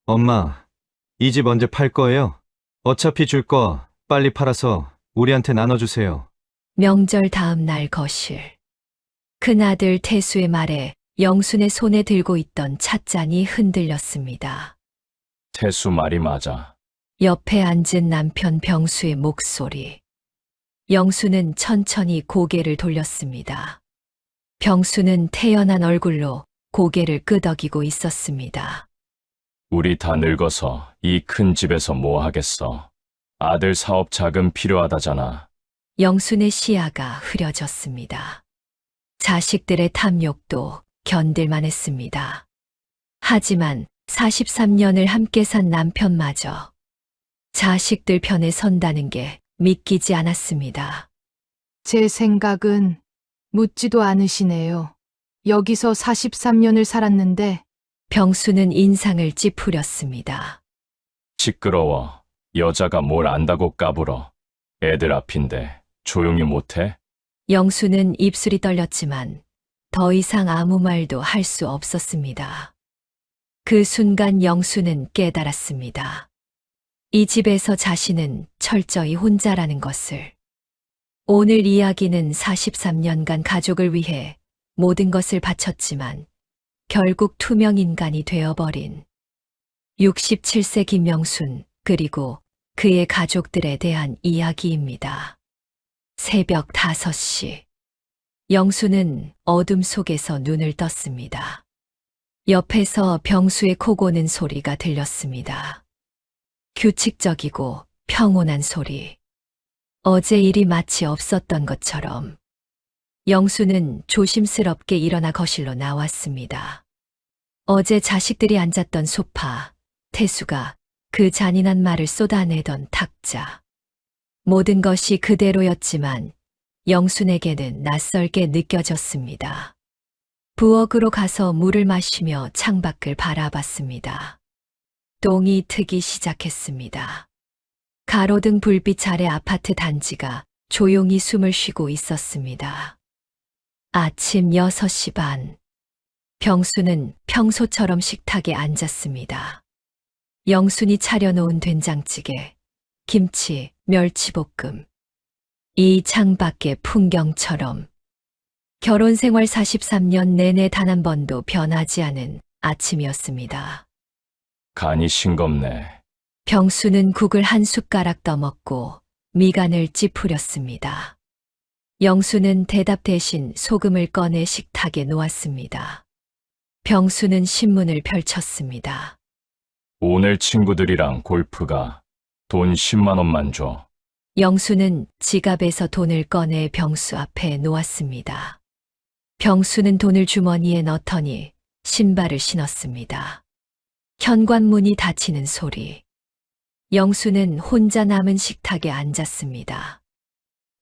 엄마, 이 집 언제 팔 거예요? 어차피 줄 거 빨리 팔아서 우리한테 나눠주세요. 명절 다음 날 거실. 큰아들 태수의 말에 영순의 손에 들고 있던 찻잔이 흔들렸습니다. 태수 말이 맞아. 옆에 앉은 남편 병수의 목소리. 영수는 천천히 고개를 돌렸습니다. 병수는 태연한 얼굴로 고개를 끄덕이고 있었습니다. 우리 다 늙어서 이 큰 집에서 뭐 하겠어. 아들 사업 자금 필요하다잖아. 영순의 시야가 흐려졌습니다. 자식들의 탐욕도 견딜만 했습니다. 하지만 43년을 함께 산 남편마저 자식들 편에 선다는 게 믿기지 않았습니다. 제 생각은 묻지도 않으시네요. 여기서 43년을 살았는데 병수는 인상을 찌푸렸습니다. 시끄러워. 여자가 뭘 안다고 까불어. 애들 앞인데 조용히 못해? 영수는 입술이 떨렸지만 더 이상 아무 말도 할 수 없었습니다. 그 순간 영수는 깨달았습니다. 이 집에서 자신은 철저히 혼자라는 것을. 오늘 이야기는 43년간 가족을 위해 모든 것을 바쳤지만 결국 투명 인간이 되어버린 67세 김영순 그리고 그의 가족들에 대한 이야기입니다. 새벽 5시. 영수는 어둠 속에서 눈을 떴습니다. 옆에서 병수의 코 고는 소리가 들렸습니다. 규칙적이고 평온한 소리. 어제 일이 마치 없었던 것처럼. 영수는 조심스럽게 일어나 거실로 나왔습니다. 어제 자식들이 앉았던 소파, 태수가 그 잔인한 말을 쏟아내던 탁자. 모든 것이 그대로였지만 영순에게는 낯설게 느껴졌습니다. 부엌으로 가서 물을 마시며 창밖을 바라봤습니다. 똥이 트기 시작했습니다. 가로등 불빛 아래 아파트 단지가 조용히 숨을 쉬고 있었습니다. 아침 6시 반. 병수는 평소처럼 식탁에 앉았습니다. 영순이 차려놓은 된장찌개, 김치, 멸치볶음. 이 창밖의 풍경처럼 결혼 생활 43년 내내 단 한 번도 변하지 않은 아침이었습니다. 간이 싱겁네. 병수는 국을 한 숟가락 떠먹고 미간을 찌푸렸습니다. 영수는 대답 대신 소금을 꺼내 식탁에 놓았습니다. 병수는 신문을 펼쳤습니다. 오늘 친구들이랑 골프가 돈 10만 원만 줘. 영수는 지갑에서 돈을 꺼내 병수 앞에 놓았습니다. 병수는 돈을 주머니에 넣더니 신발을 신었습니다. 현관문이 닫히는 소리. 영수는 혼자 남은 식탁에 앉았습니다.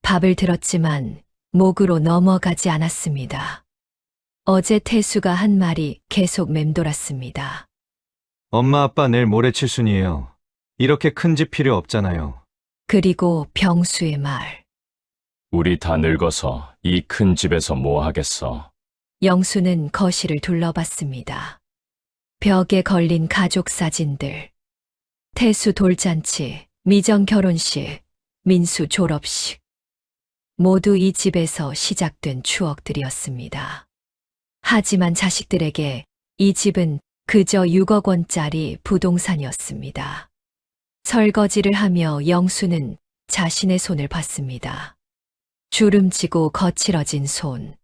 밥을 들었지만 목으로 넘어가지 않았습니다. 어제 태수가 한 말이 계속 맴돌았습니다. 엄마 아빠 내일 모레 칠순이에요. 이렇게 큰 집 필요 없잖아요. 그리고 병수의 말. 우리 다 늙어서 이 큰 집에서 뭐 하겠어. 영수는 거실을 둘러봤습니다. 벽에 걸린 가족 사진들. 태수 돌잔치, 미정 결혼식, 민수 졸업식. 모두 이 집에서 시작된 추억들이었습니다. 하지만 자식들에게 이 집은 그저 6억 원짜리 부동산이었습니다. 설거지를 하며 영수는 자신의 손을 봤습니다. 주름지고 거칠어진 손.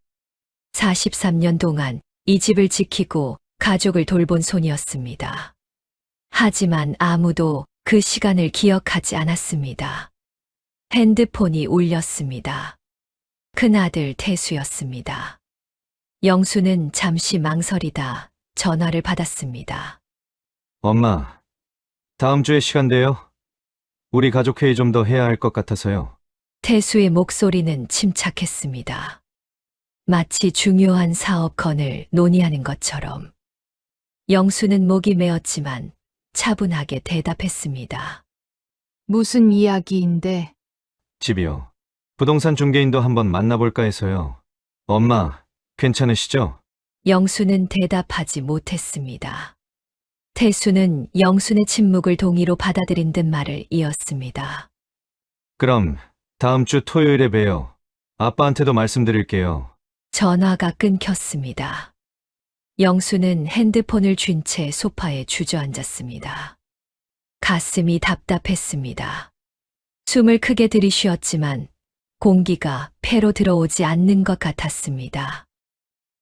43년 동안 이 집을 지키고 가족을 돌본 손이었습니다. 하지만 아무도 그 시간을 기억하지 않았습니다. 핸드폰이 울렸습니다. 큰아들 태수였습니다. 영수는 잠시 망설이다 전화를 받았습니다. 엄마, 다음 주에 시간 돼요? 우리 가족 회의 좀 더 해야 할 것 같아서요. 태수의 목소리는 침착했습니다. 마치 중요한 사업 건을 논의하는 것처럼. 영수는 목이 메었지만 차분하게 대답했습니다. 무슨 이야기인데 집이요. 부동산 중개인도 한번 만나볼까 해서요. 엄마, 괜찮으시죠? 영수는 대답하지 못했습니다. 태수는 영순의 침묵을 동의로 받아들인 듯 말을 이었습니다. 그럼 다음 주 토요일에 봬요. 아빠한테도 말씀드릴게요. 전화가 끊겼습니다. 영수는 핸드폰을 쥔 채 소파에 주저앉았습니다. 가슴이 답답했습니다. 숨을 크게 들이쉬었지만 공기가 폐로 들어오지 않는 것 같았습니다.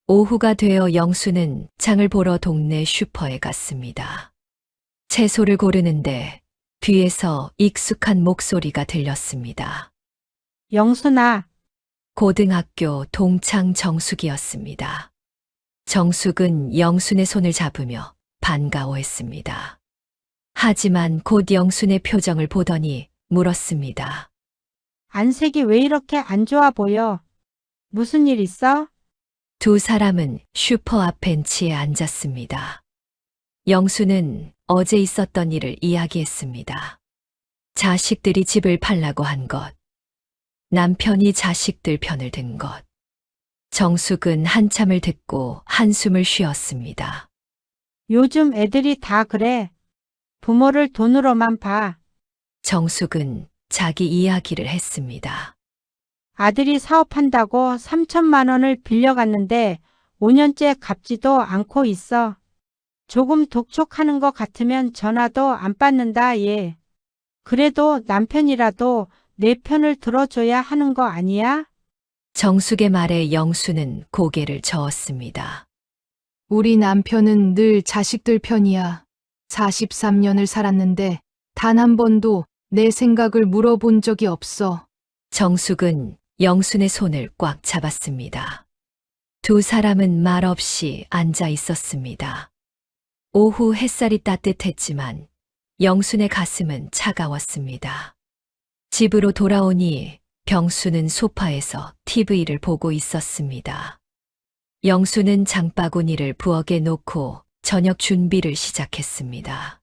오후가 되어 영수는 장을 보러 동네 슈퍼에 갔습니다. 채소를 고르는데 뒤에서 익숙한 목소리가 들렸습니다. 영순아, 고등학교 동창 정숙이었습니다. 정숙은 영순의 손을 잡으며 반가워했습니다. 하지만 곧 영순의 표정을 보더니 물었습니다. 안색이 왜 이렇게 안 좋아 보여? 무슨 일 있어? 두 사람은 슈퍼 앞 벤치에 앉았습니다. 영수는 어제 있었던 일을 이야기했습니다. 자식들이 집을 팔라고 한 것, 남편이 자식들 편을 든 것. 정숙은 한참을 듣고 한숨을 쉬었습니다. 요즘 애들이 다 그래. 부모를 돈으로만 봐. 정숙은 자기 이야기를 했습니다. 아들이 사업한다고 3천만 원을 빌려갔는데 5년째 갚지도 않고 있어. 조금 독촉하는 것 같으면 전화도 안 받는다, 얘. 그래도 남편이라도 내 편을 들어줘야 하는 거 아니야? 정숙의 말에 영수는 고개를 저었습니다. 우리 남편은 늘 자식들 편이야. 43년을 살았는데 단 한 번도 내 생각을 물어본 적이 없어. 정숙은 영순의 손을 꽉 잡았습니다. 두 사람은 말없이 앉아 있었습니다. 오후 햇살이 따뜻했지만 영순의 가슴은 차가웠습니다. 집으로 돌아오니 병수는 소파에서 TV를 보고 있었습니다. 영수는 장바구니를 부엌에 놓고 저녁 준비를 시작했습니다.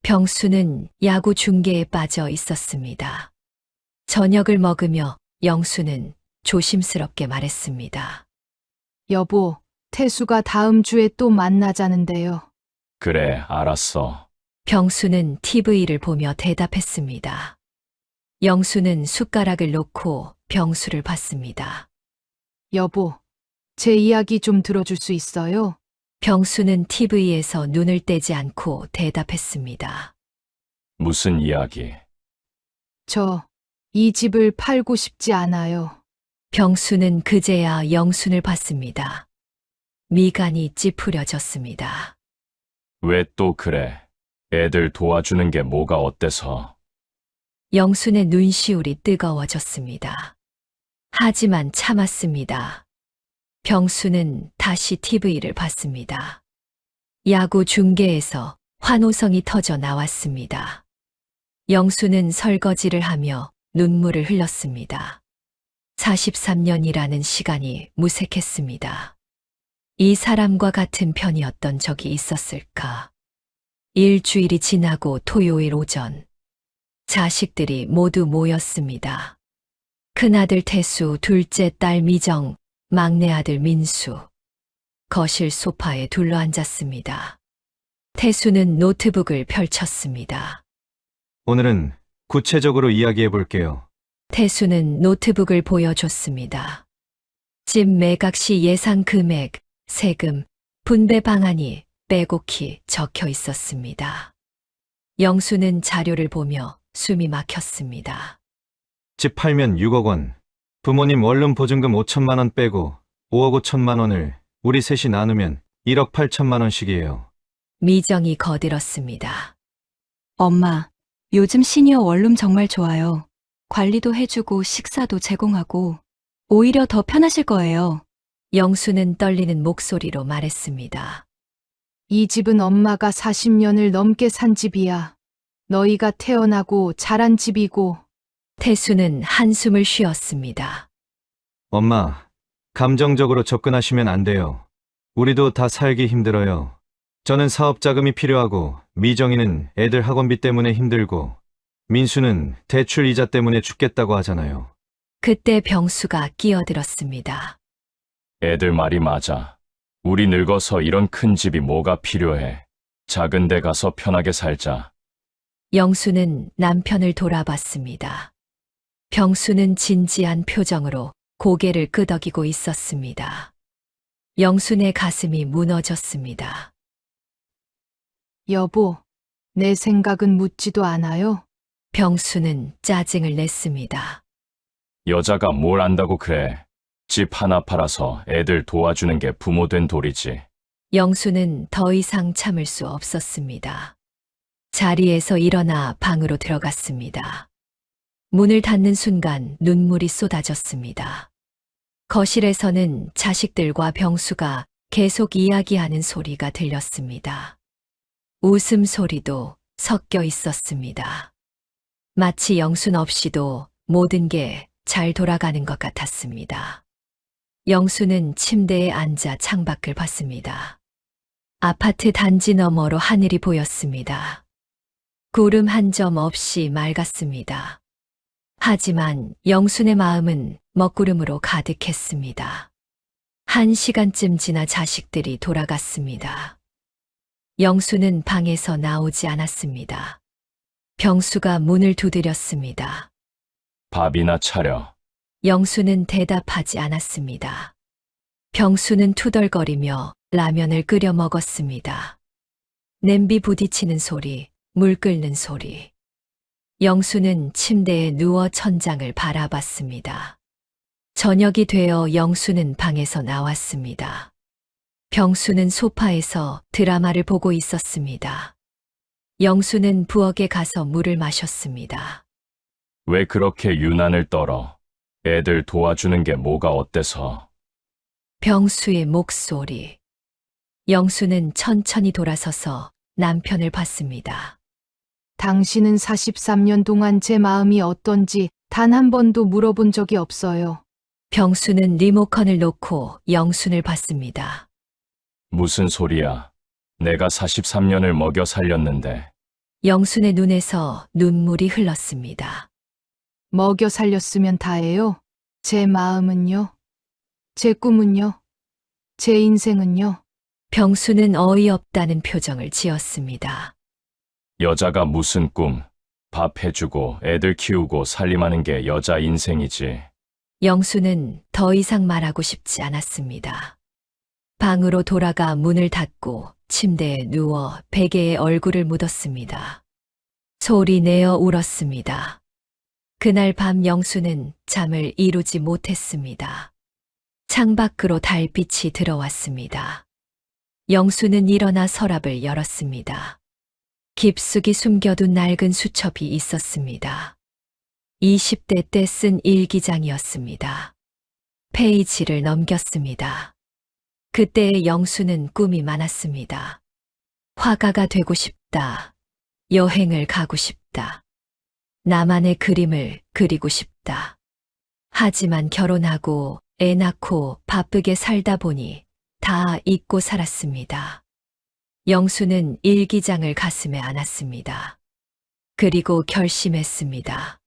병수는 야구 중계에 빠져 있었습니다. 저녁을 먹으며 영수는 조심스럽게 말했습니다. 여보, 태수가 다음 주에 또 만나자는데요. 그래, 알았어. 병수는 TV를 보며 대답했습니다. 영수는 숟가락을 놓고 병수를 봤습니다. 여보, 제 이야기 좀 들어줄 수 있어요? 병수는 TV에서 눈을 떼지 않고 대답했습니다. 무슨 이야기? 저, 이 집을 팔고 싶지 않아요. 병수는 그제야 영순을 봤습니다. 미간이 찌푸려졌습니다. 왜 또 그래? 애들 도와주는 게 뭐가 어때서? 영순의 눈시울이 뜨거워졌습니다. 하지만 참았습니다. 병수는 다시 TV를 봤습니다. 야구 중계에서 환호성이 터져 나왔습니다. 영수는 설거지를 하며 눈물을 흘렸습니다. 43년이라는 시간이 무색했습니다. 이 사람과 같은 편이었던 적이 있었을까? 일주일이 지나고 토요일 오전, 자식들이 모두 모였습니다. 큰아들 태수, 둘째 딸 미정, 막내 아들 민수. 거실 소파에 둘러앉았습니다. 태수는 노트북을 펼쳤습니다. 오늘은 구체적으로 이야기해 볼게요. 태수는 노트북을 보여줬습니다. 집 매각 시 예상 금액, 세금, 분배 방안이 빼곡히 적혀 있었습니다. 영수는 자료를 보며 숨이 막혔습니다. 집 팔면 6억 원, 부모님 원룸 보증금 5천만 원 빼고 5억 5천만 원을 우리 셋이 나누면 1억 8천만 원씩이에요. 미정이 거들었습니다. 엄마, 요즘 시니어 원룸 정말 좋아요. 관리도 해주고 식사도 제공하고 오히려 더 편하실 거예요. 영수는 떨리는 목소리로 말했습니다. 이 집은 엄마가 40년을 넘게 산 집이야. 너희가 태어나고 자란 집이고. 태수는 한숨을 쉬었습니다. 엄마, 감정적으로 접근하시면 안 돼요. 우리도 다 살기 힘들어요. 저는 사업 자금이 필요하고, 미정이는 애들 학원비 때문에 힘들고, 민수는 대출 이자 때문에 죽겠다고 하잖아요. 그때 병수가 끼어들었습니다. 애들 말이 맞아. 우리 늙어서 이런 큰 집이 뭐가 필요해. 작은 데 가서 편하게 살자. 영수는 남편을 돌아봤습니다. 병수는 진지한 표정으로 고개를 끄덕이고 있었습니다. 영순의 가슴이 무너졌습니다. 여보, 내 생각은 묻지도 않아요. 병수는 짜증을 냈습니다. 여자가 뭘 안다고 그래. 집 하나 팔아서 애들 도와주는 게 부모 된 도리지. 영수는 더 이상 참을 수 없었습니다. 자리에서 일어나 방으로 들어갔습니다. 문을 닫는 순간 눈물이 쏟아졌습니다. 거실에서는 자식들과 병수가 계속 이야기하는 소리가 들렸습니다. 웃음소리도 섞여 있었습니다. 마치 영순 없이도 모든 게 잘 돌아가는 것 같았습니다. 영수는 침대에 앉아 창밖을 봤습니다. 아파트 단지 너머로 하늘이 보였습니다. 구름 한 점 없이 맑았습니다. 하지만 영순의 마음은 먹구름으로 가득했습니다. 1시간쯤 지나 자식들이 돌아갔습니다. 영수는 방에서 나오지 않았습니다. 병수가 문을 두드렸습니다. 밥이나 차려. 영수는 대답하지 않았습니다. 병수는 투덜거리며 라면을 끓여 먹었습니다. 냄비 부딪히는 소리, 물 끓는 소리. 영수는 침대에 누워 천장을 바라봤습니다. 저녁이 되어 영수는 방에서 나왔습니다. 병수는 소파에서 드라마를 보고 있었습니다. 영수는 부엌에 가서 물을 마셨습니다. 왜 그렇게 유난을 떨어? 애들 도와주는 게 뭐가 어때서? 병수의 목소리. 영수는 천천히 돌아서서 남편을 봤습니다. 당신은 43년 동안 제 마음이 어떤지 단 한 번도 물어본 적이 없어요. 병수는 리모컨을 놓고 영순을 봤습니다. 무슨 소리야? 내가 43년을 먹여 살렸는데. 영순의 눈에서 눈물이 흘렀습니다. 먹여 살렸으면 다예요. 제 마음은요? 제 꿈은요? 제 인생은요? 병수는 어이없다는 표정을 지었습니다. 여자가 무슨 꿈? 밥 해주고 애들 키우고 살림하는 게 여자 인생이지. 영수는 더 이상 말하고 싶지 않았습니다. 방으로 돌아가 문을 닫고 침대에 누워 베개에 얼굴을 묻었습니다. 소리 내어 울었습니다. 그날 밤 영수는 잠을 이루지 못했습니다. 창밖으로 달빛이 들어왔습니다. 영수는 일어나 서랍을 열었습니다. 깊숙이 숨겨둔 낡은 수첩이 있었습니다. 20대 때 쓴 일기장이었습니다. 페이지를 넘겼습니다. 그때의 영수는 꿈이 많았습니다. 화가가 되고 싶다. 여행을 가고 싶다. 나만의 그림을 그리고 싶다. 하지만 결혼하고 애 낳고 바쁘게 살다 보니 다 잊고 살았습니다. 영수는 일기장을 가슴에 안았습니다. 그리고 결심했습니다.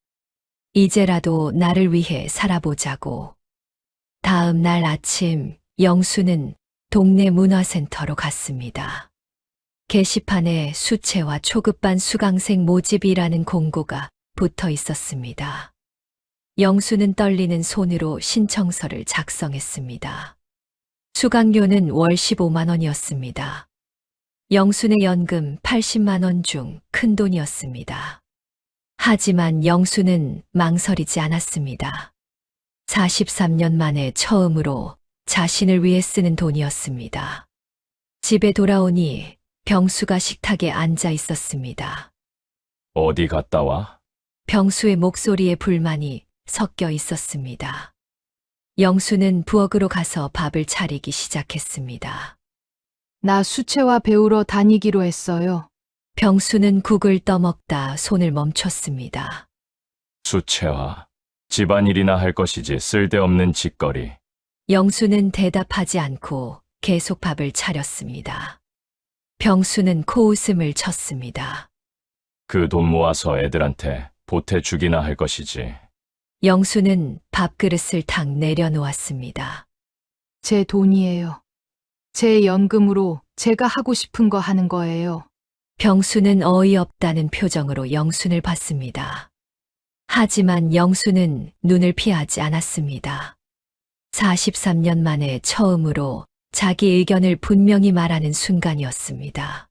이제라도 나를 위해 살아보자고. 다음 날 아침 영수는 동네 문화센터로 갔습니다. 게시판에 수채화 초급반 수강생 모집이라는 공고가 붙어 있었습니다. 영수는 떨리는 손으로 신청서를 작성했습니다. 수강료는 월 15만 원이었습니다. 영순의 연금 80만 원 중 큰 돈이었습니다. 하지만 영수는 망설이지 않았습니다. 43년 만에 처음으로 자신을 위해 쓰는 돈이었습니다. 집에 돌아오니 병수가 식탁에 앉아 있었습니다. 어디 갔다 와? 병수의 목소리에 불만이 섞여 있었습니다. 영수는 부엌으로 가서 밥을 차리기 시작했습니다. 나 수채화 배우러 다니기로 했어요. 병수는 국을 떠먹다 손을 멈췄습니다. 수채화. 집안일이나 할 것이지 쓸데없는 짓거리. 영수는 대답하지 않고 계속 밥을 차렸습니다. 병수는 코웃음을 쳤습니다. 그 돈 모아서 애들한테 보태주기나 할 것이지. 영수는 밥그릇을 탁 내려놓았습니다. 제 돈이에요. 제 연금으로 제가 하고 싶은 거 하는 거예요. 병수는 어이없다는 표정으로 영순을 봤습니다. 하지만 영순은 눈을 피하지 않았습니다. 43년 만에 처음으로 자기 의견을 분명히 말하는 순간이었습니다.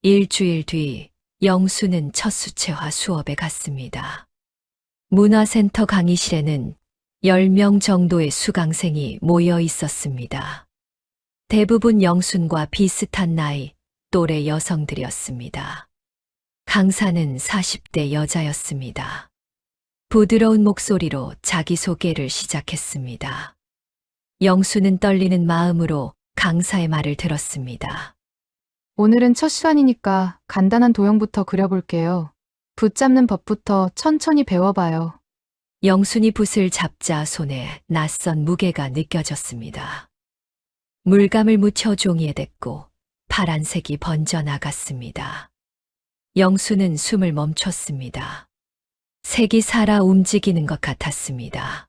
일주일 뒤 영순은 첫 수채화 수업에 갔습니다. 문화센터 강의실에는 10명 정도의 수강생이 모여 있었습니다. 대부분 영순과 비슷한 나이, 또래 여성들이었습니다. 강사는 40대 여자였습니다. 부드러운 목소리로 자기소개를 시작했습니다. 영수는 떨리는 마음으로 강사의 말을 들었습니다. 오늘은 첫 시간이니까 간단한 도형부터 그려볼게요. 붙잡는 법부터 천천히 배워봐요. 영순이 붓을 잡자 손에 낯선 무게가 느껴졌습니다. 물감을 묻혀 종이에 댔고 파란색이 번져나갔습니다. 영수는 숨을 멈췄습니다. 색이 살아 움직이는 것 같았습니다.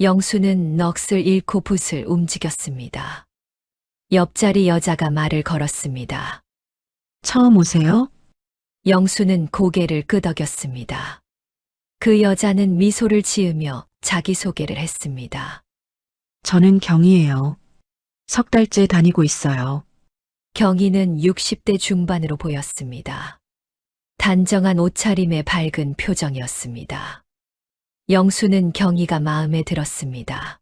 영수는 넋을 잃고 붓을 움직였습니다. 옆자리 여자가 말을 걸었습니다. 처음 오세요? 영수는 고개를 끄덕였습니다. 그 여자는 미소를 지으며 자기소개를 했습니다. 저는 경이에요. 석 달째 다니고 있어요. 경희는 60대 중반으로 보였습니다. 단정한 옷차림에 밝은 표정이었습니다. 영수는 경희가 마음에 들었습니다.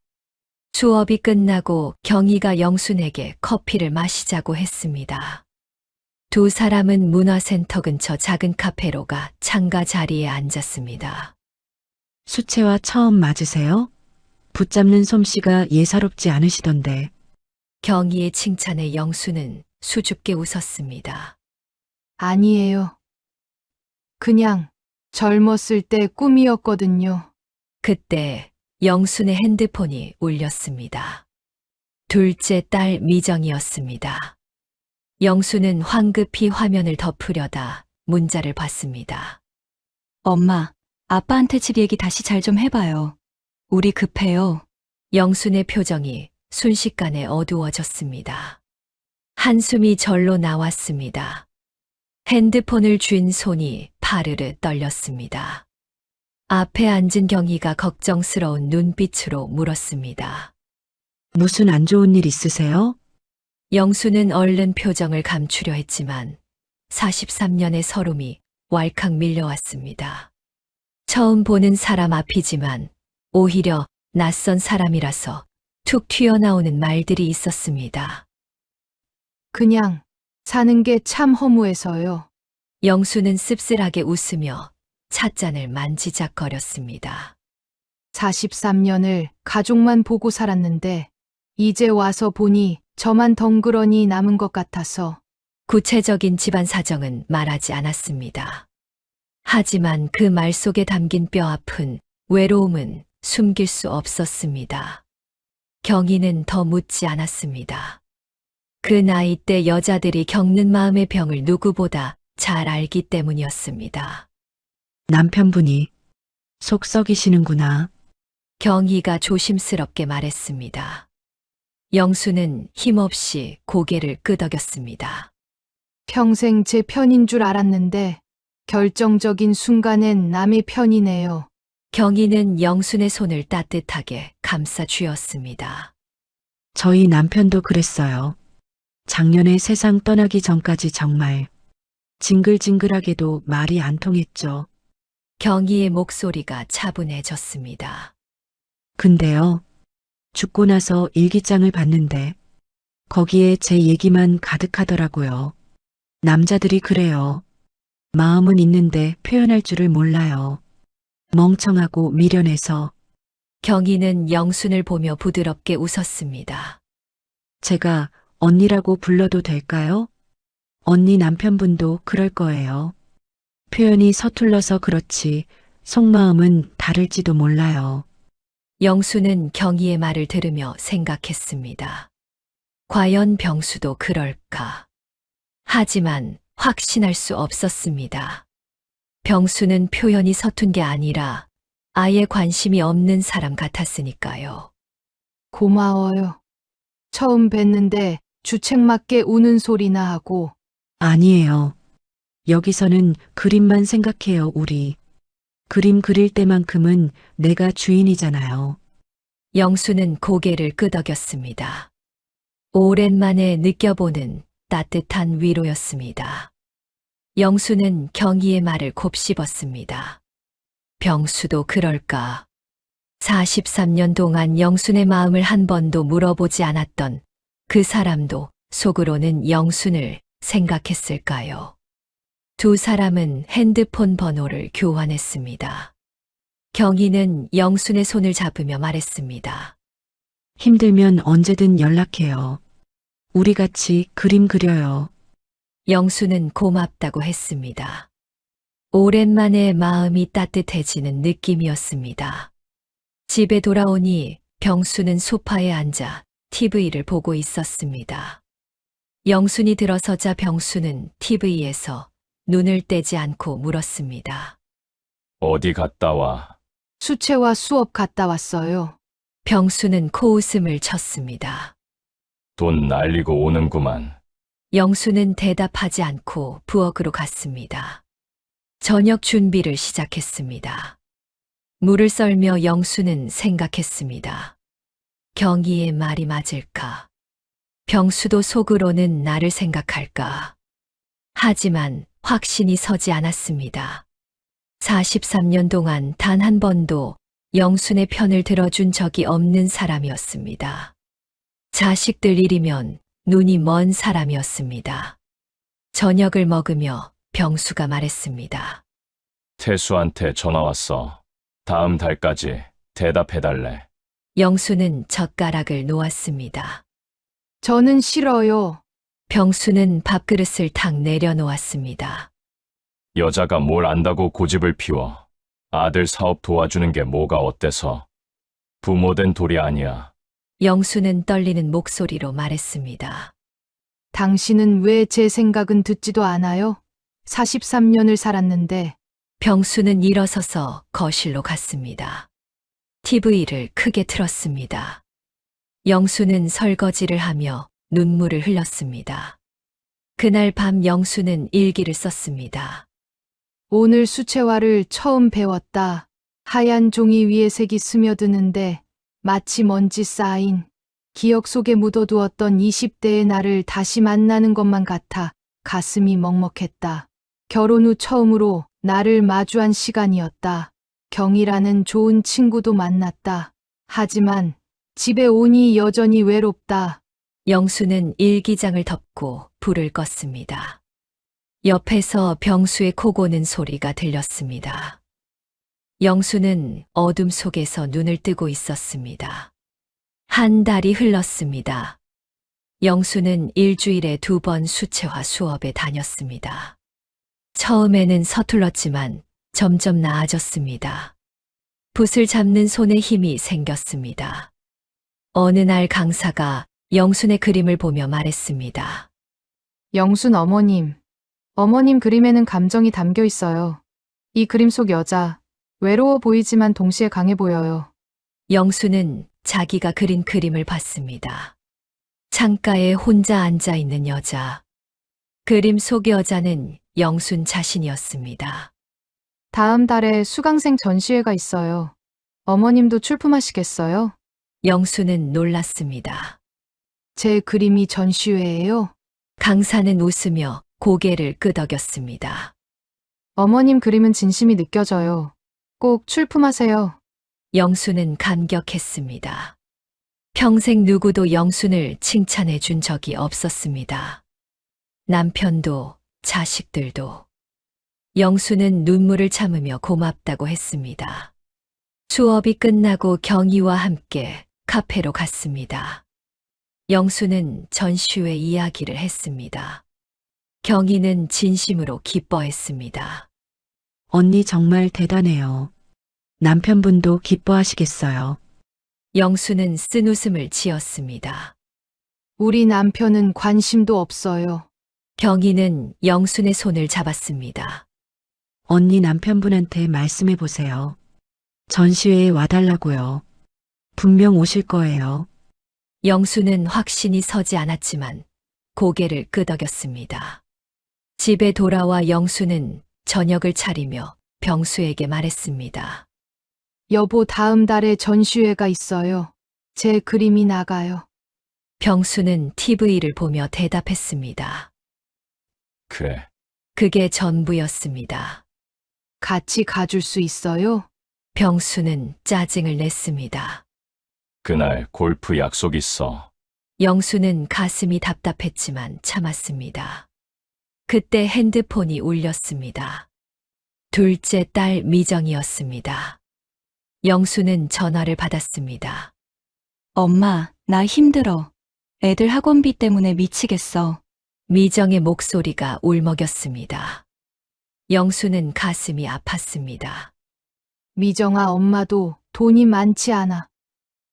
수업이 끝나고 경희가 영순에게 커피를 마시자고 했습니다. 두 사람은 문화센터 근처 작은 카페로 가 창가 자리에 앉았습니다. 수채화 처음 맞으세요? 붙잡는 솜씨가 예사롭지 않으시던데. 경희의 칭찬에 영수는 수줍게 웃었습니다. 아니에요. 그냥 젊었을 때 꿈이었거든요. 그때 영순의 핸드폰이 울렸습니다. 둘째 딸 미정이었습니다. 영수는 황급히 화면을 덮으려다 문자를 봤습니다. 엄마, 아빠한테 집 얘기 다시 잘 좀 해봐요. 우리 급해요. 영순의 표정이 순식간에 어두워졌습니다. 한숨이 절로 나왔습니다. 핸드폰을 쥔 손이 파르르 떨렸습니다. 앞에 앉은 경희가 걱정스러운 눈빛으로 물었습니다. 무슨 안 좋은 일 있으세요? 영수는 얼른 표정을 감추려 했지만 43년의 서름이 왈칵 밀려왔습니다. 처음 보는 사람 앞이지만 오히려 낯선 사람이라서 툭 튀어나오는 말들이 있었습니다. 그냥 사는 게 참 허무해서요. 영수는 씁쓸하게 웃으며 찻잔을 만지작거렸습니다. 43년을 가족만 보고 살았는데 이제 와서 보니 저만 덩그러니 남은 것 같아서 구체적인 집안 사정은 말하지 않았습니다. 하지만 그 말 속에 담긴 뼈아픈 외로움은 숨길 수 없었습니다. 경희는 더 묻지 않았습니다. 그 나이 때 여자들이 겪는 마음의 병을 누구보다 잘 알기 때문이었습니다. 남편분이 속 썩이시는구나. 경희가 조심스럽게 말했습니다. 영수는 힘없이 고개를 끄덕였습니다. 평생 제 편인 줄 알았는데 결정적인 순간엔 남의 편이네요. 경희는 영순의 손을 따뜻하게 감싸 쥐었습니다. 저희 남편도 그랬어요. 작년에 세상 떠나기 전까지 정말 징글징글하게도 말이 안 통했죠. 경희의 목소리가 차분해졌습니다. 근데요, 죽고 나서 일기장을 봤는데 거기에 제 얘기만 가득하더라고요. 남자들이 그래요. 마음은 있는데 표현할 줄을 몰라요. 멍청하고 미련해서. 경희는 영순을 보며 부드럽게 웃었습니다. 제가 언니라고 불러도 될까요? 언니 남편분도 그럴 거예요. 표현이 서툴러서 그렇지 속마음은 다를지도 몰라요. 영수는 경희의 말을 들으며 생각했습니다. 과연 병수도 그럴까? 하지만 확신할 수 없었습니다. 병수는 표현이 서툰 게 아니라 아예 관심이 없는 사람 같았으니까요. 고마워요. 처음 뵀는데 주책 맞게 우는 소리나 하고 아니에요. 여기서는 그림만 생각해요, 우리. 그림 그릴 때만큼은 내가 주인이잖아요. 영수는 고개를 끄덕였습니다. 오랜만에 느껴보는 따뜻한 위로였습니다. 영수는 경희의 말을 곱씹었습니다. 병수도 그럴까? 43년 동안 영순의 마음을 한 번도 물어보지 않았던 그 사람도 속으로는 영순을 생각했을까요? 두 사람은 핸드폰 번호를 교환했습니다. 경희는 영순의 손을 잡으며 말했습니다. 힘들면 언제든 연락해요. 우리 같이 그림 그려요. 영수는 고맙다고 했습니다. 오랜만에 마음이 따뜻해지는 느낌이었습니다. 집에 돌아오니 병수는 소파에 앉아 TV를 보고 있었습니다. 영순이 들어서자 병수는 TV에서 눈을 떼지 않고 물었습니다. 어디 갔다 와? 수채화 수업 갔다 왔어요. 병수는 코웃음을 쳤습니다. 돈 날리고 오는구만. 영수는 대답하지 않고 부엌으로 갔습니다. 저녁 준비를 시작했습니다. 물을 썰며 영수는 생각했습니다. 경희의 말이 맞을까? 병수도 속으로는 나를 생각할까? 하지만 확신이 서지 않았습니다. 43년 동안 단 한 번도 영순의 편을 들어준 적이 없는 사람이었습니다. 자식들 일이면 눈이 먼 사람이었습니다. 저녁을 먹으며 병수가 말했습니다. 태수한테 전화 왔어. 다음 달까지 대답해달래. 영수는 젓가락을 놓았습니다. 저는 싫어요. 병수는 밥그릇을 탁 내려놓았습니다. 여자가 뭘 안다고 고집을 피워. 아들 사업 도와주는 게 뭐가 어때서. 부모된 돌이 아니야. 영수는 떨리는 목소리로 말했습니다. 당신은 왜 제 생각은 듣지도 않아요? 43년을 살았는데 병수는 일어서서 거실로 갔습니다. TV를 크게 틀었습니다. 영수는 설거지를 하며 눈물을 흘렸습니다. 그날 밤 영수는 일기를 썼습니다. 오늘 수채화를 처음 배웠다. 하얀 종이 위에 색이 스며드는데 마치 먼지 쌓인 기억 속에 묻어두었던 20대의 나를 다시 만나는 것만 같아 가슴이 먹먹했다. 결혼 후 처음으로 나를 마주한 시간이었다. 경이라는 좋은 친구도 만났다. 하지만 집에 오니 여전히 외롭다. 영수는 일기장을 덮고 불을 껐습니다. 옆에서 병수의 코 고는 소리가 들렸습니다. 영수는 어둠 속에서 눈을 뜨고 있었습니다. 한 달이 흘렀습니다. 영수는 일주일에 2번 수채화 수업에 다녔습니다. 처음에는 서툴렀지만 점점 나아졌습니다. 붓을 잡는 손에 힘이 생겼습니다. 어느 날 강사가 영순의 그림을 보며 말했습니다. 영순 어머님. 어머님 그림에는 감정이 담겨 있어요. 이 그림 속 여자, 외로워 보이지만 동시에 강해 보여요. 영수는 자기가 그린 그림을 봤습니다. 창가에 혼자 앉아 있는 여자. 그림 속 여자는 영순 자신이었습니다. 다음 달에 수강생 전시회가 있어요. 어머님도 출품하시겠어요? 영수는 놀랐습니다. 제 그림이 전시회예요? 강사는 웃으며 고개를 끄덕였습니다. 어머님 그림은 진심이 느껴져요. 꼭 출품하세요. 영수는 감격했습니다. 평생 누구도 영순을 칭찬해 준 적이 없었습니다. 남편도 자식들도. 영수는 눈물을 참으며 고맙다고 했습니다. 수업이 끝나고 경희와 함께 카페로 갔습니다. 영수는 전시회 이야기를 했습니다. 경희는 진심으로 기뻐했습니다. 언니 정말 대단해요. 남편분도 기뻐하시겠어요. 영수는 쓴웃음을 지었습니다. 우리 남편은 관심도 없어요. 경희는 영순의 손을 잡았습니다. 언니 남편분한테 말씀해 보세요. 전시회에 와달라고요. 분명 오실 거예요. 영수는 확신이 서지 않았지만 고개를 끄덕였습니다. 집에 돌아와 영수는 저녁을 차리며 병수에게 말했습니다. 여보, 다음 달에 전시회가 있어요. 제 그림이 나가요. 병수는 TV를 보며 대답했습니다. 그래. 그게 전부였습니다. 같이 가줄 수 있어요? 병수는 짜증을 냈습니다. 그날 골프 약속 있어. 영수는 가슴이 답답했지만 참았습니다. 그때 핸드폰이 울렸습니다. 둘째 딸 미정이었습니다. 영수는 전화를 받았습니다. 엄마, 나 힘들어. 애들 학원비 때문에 미치겠어. 미정의 목소리가 울먹였습니다. 영수는 가슴이 아팠습니다. 미정아, 엄마도 돈이 많지 않아.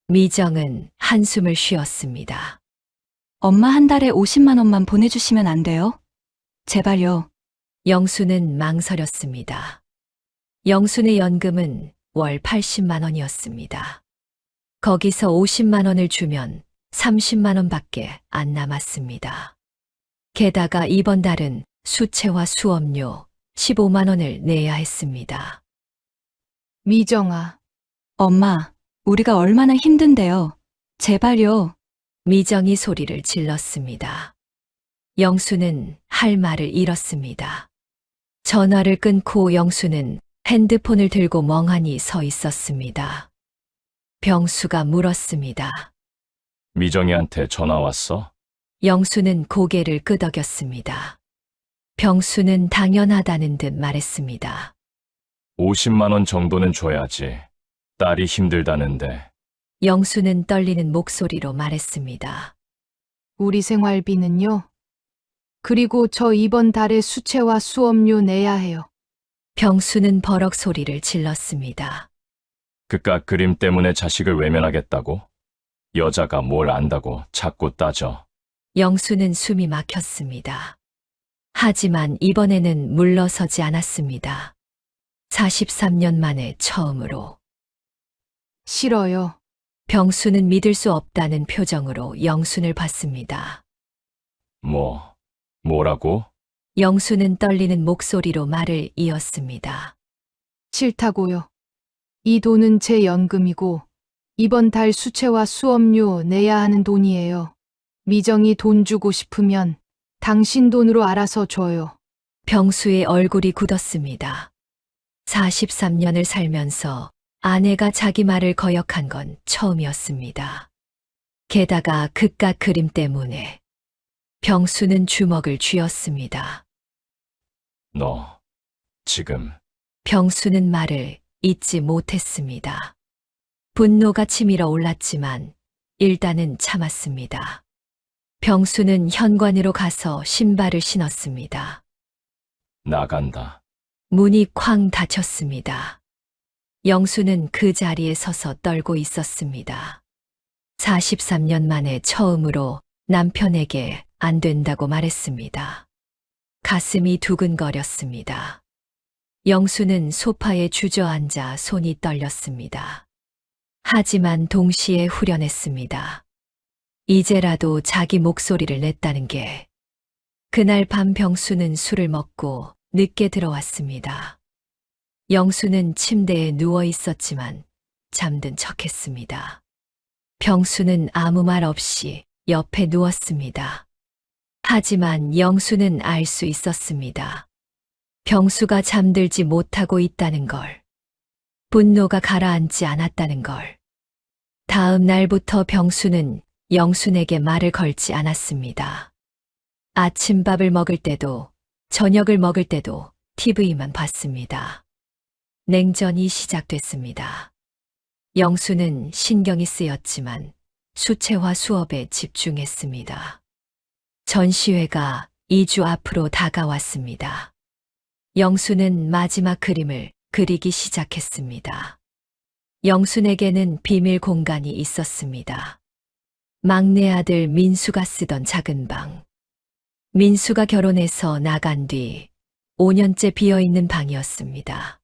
미정은 한숨을 쉬었습니다. 엄마 한 달에 50만 원만 보내주시면 안 돼요? 제발요. 영수는 망설였습니다. 영순의 연금은 월 80만 원이었습니다. 거기서 50만 원을 주면 30만 원밖에 안 남았습니다. 게다가 이번 달은 수채화 수업료 15만 원을 내야 했습니다. 미정아, 엄마, 우리가 얼마나 힘든데요. 제발요. 미정이 소리를 질렀습니다. 영수는 할 말을 잃었습니다. 전화를 끊고 영수는 핸드폰을 들고 멍하니 서 있었습니다. 병수가 물었습니다. 미정이한테 전화 왔어? 영수는 고개를 끄덕였습니다. 병수는 당연하다는 듯 말했습니다. 50만 원 정도는 줘야지. 딸이 힘들다는데. 영수는 떨리는 목소리로 말했습니다. 우리 생활비는요? 그리고 저 이번 달에 수채화 수업료 내야 해요. 병수는 버럭 소리를 질렀습니다. 그깟 그림 때문에 자식을 외면하겠다고? 여자가 뭘 안다고 자꾸 따져. 영수는 숨이 막혔습니다. 하지만 이번에는 물러서지 않았습니다. 43년 만에 처음으로. 싫어요. 병수는 믿을 수 없다는 표정으로 영순을 봤습니다. 뭐라고? 영수는 떨리는 목소리로 말을 이었습니다. 싫다고요. 이 돈은 제 연금이고 이번 달 수채화 수업료 내야 하는 돈이에요. 미정이 돈 주고 싶으면 당신 돈으로 알아서 줘요. 병수의 얼굴이 굳었습니다. 43년을 살면서 아내가 자기 말을 거역한 건 처음이었습니다. 게다가 그깟 그림 때문에 병수는 주먹을 쥐었습니다. 너 지금 병수는 말을 잇지 못했습니다. 분노가 치밀어 올랐지만 일단은 참았습니다. 병수는 현관으로 가서 신발을 신었습니다. 나간다. 문이 쾅 닫혔습니다. 영수는 그 자리에 서서 떨고 있었습니다. 43년 만에 처음으로 남편에게 안 된다고 말했습니다. 가슴이 두근거렸습니다. 영수는 소파에 주저앉아 손이 떨렸습니다. 하지만 동시에 후련했습니다. 이제라도 자기 목소리를 냈다는 게. 그날 밤 병수는 술을 먹고 늦게 들어왔습니다. 영수는 침대에 누워 있었지만 잠든 척했습니다. 병수는 아무 말 없이 옆에 누웠습니다. 하지만 영수는 알 수 있었습니다. 병수가 잠들지 못하고 있다는 걸. 분노가 가라앉지 않았다는 걸. 다음 날부터 병수는 영순에게 말을 걸지 않았습니다. 아침밥을 먹을 때도 저녁을 먹을 때도 TV만 봤습니다. 냉전이 시작됐습니다. 영수는 신경이 쓰였지만 수채화 수업에 집중했습니다. 전시회가 2주 앞으로 다가왔습니다. 영수는 마지막 그림을 그리기 시작했습니다. 영순에게는 비밀 공간이 있었습니다. 막내 아들 민수가 쓰던 작은 방. 민수가 결혼해서 나간 뒤 5년째 비어있는 방이었습니다.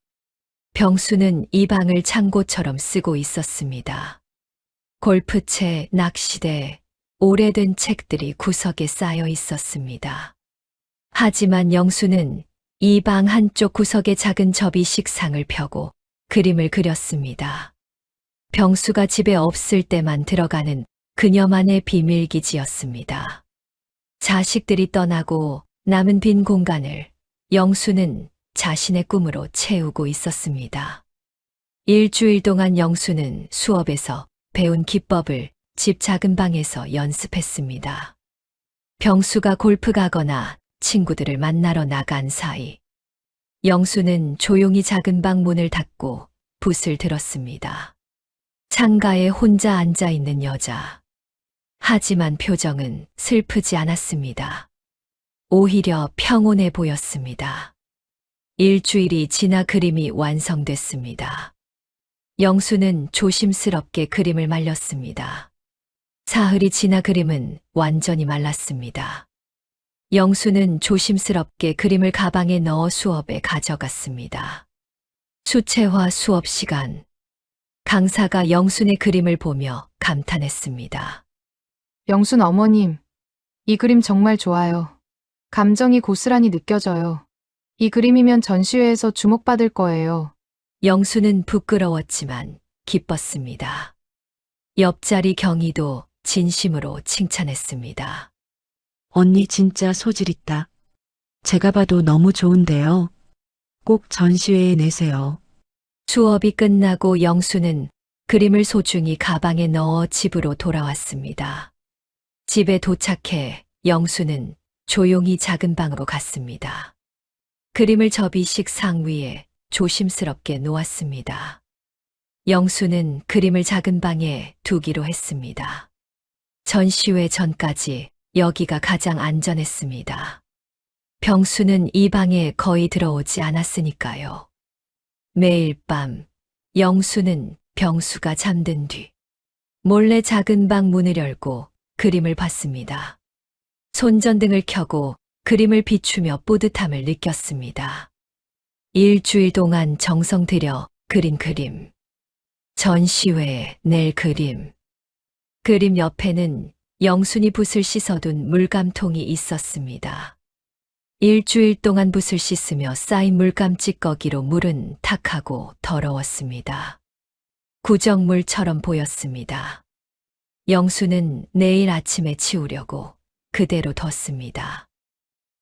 병수는 이 방을 창고처럼 쓰고 있었습니다. 골프채, 낚시대, 오래된 책들이 구석에 쌓여 있었습니다. 하지만 영수는 이 방 한쪽 구석에 작은 접이 식상을 펴고 그림을 그렸습니다. 병수가 집에 없을 때만 들어가는 그녀만의 비밀기지였습니다. 자식들이 떠나고 남은 빈 공간을 영수는 자신의 꿈으로 채우고 있었습니다. 일주일 동안 영수는 수업에서 배운 기법을 집 작은 방에서 연습했습니다. 병수가 골프 가거나 친구들을 만나러 나간 사이 영수는 조용히 작은 방 문을 닫고 붓을 들었습니다. 창가에 혼자 앉아 있는 여자. 하지만 표정은 슬프지 않았습니다. 오히려 평온해 보였습니다. 일주일이 지나 그림이 완성됐습니다. 영수는 조심스럽게 그림을 말렸습니다. 사흘이 지나 그림은 완전히 말랐습니다. 영수는 조심스럽게 그림을 가방에 넣어 수업에 가져갔습니다. 수채화 수업 시간. 강사가 영순의 그림을 보며 감탄했습니다. 영순 어머님, 이 그림 정말 좋아요. 감정이 고스란히 느껴져요. 이 그림이면 전시회에서 주목받을 거예요. 영수는 부끄러웠지만 기뻤습니다. 옆자리 경희도 진심으로 칭찬했습니다. 언니 진짜 소질 있다. 제가 봐도 너무 좋은데요. 꼭 전시회에 내세요. 수업이 끝나고 영수는 그림을 소중히 가방에 넣어 집으로 돌아왔습니다. 집에 도착해 영수는 조용히 작은 방으로 갔습니다. 그림을 접이식 상 위에 조심스럽게 놓았습니다. 영수는 그림을 작은 방에 두기로 했습니다. 전시회 전까지 여기가 가장 안전했습니다. 병수는 이 방에 거의 들어오지 않았으니까요. 매일 밤 영수는 병수가 잠든 뒤 몰래 작은 방 문을 열고 그림을 봤습니다. 손전등을 켜고 그림을 비추며 뿌듯함을 느꼈습니다. 일주일 동안 정성 들여 그린 그림. 전시회에 낼 그림. 그림 옆에는 영순이 붓을 씻어둔 물감통이 있었습니다. 일주일 동안 붓을 씻으며 쌓인 물감 찌꺼기로 물은 탁하고 더러웠습니다. 구정물처럼 보였습니다. 영수는 내일 아침에 치우려고 그대로 뒀습니다.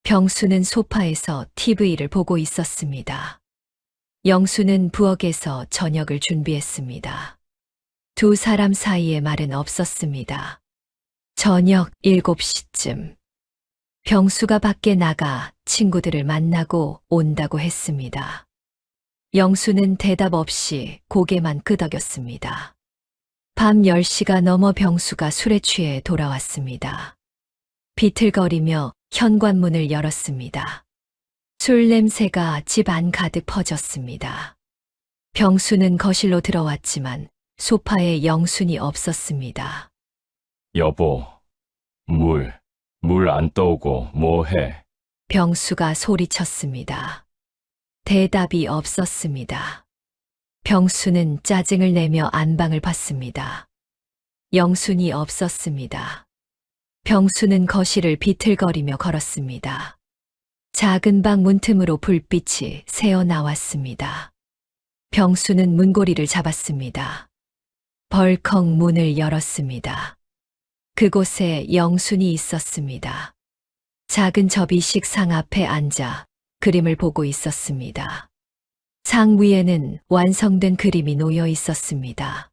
병수는 소파에서 TV를 보고 있었습니다. 영수는 부엌에서 저녁을 준비했습니다. 두 사람 사이에 말은 없었습니다. 저녁 7시쯤 병수가 밖에 나가 친구들을 만나고 온다고 했습니다. 영수는 대답 없이 고개만 끄덕였습니다. 밤 10시가 넘어 병수가 술에 취해 돌아왔습니다. 비틀거리며 현관문을 열었습니다. 술 냄새가 집 안 가득 퍼졌습니다. 병수는 거실로 들어왔지만 소파에 영순이 없었습니다. 여보, 물 안 떠오고 뭐 해? 병수가 소리쳤습니다. 대답이 없었습니다. 병수는 짜증을 내며 안방을 봤습니다. 영순이 없었습니다. 병수는 거실을 비틀거리며 걸었습니다. 작은 방 문틈으로 불빛이 새어 나왔습니다. 병수는 문고리를 잡았습니다. 벌컥 문을 열었습니다. 그곳에 영순이 있었습니다. 작은 접이식 상 앞에 앉아 그림을 보고 있었습니다. 상 위에는 완성된 그림이 놓여 있었습니다.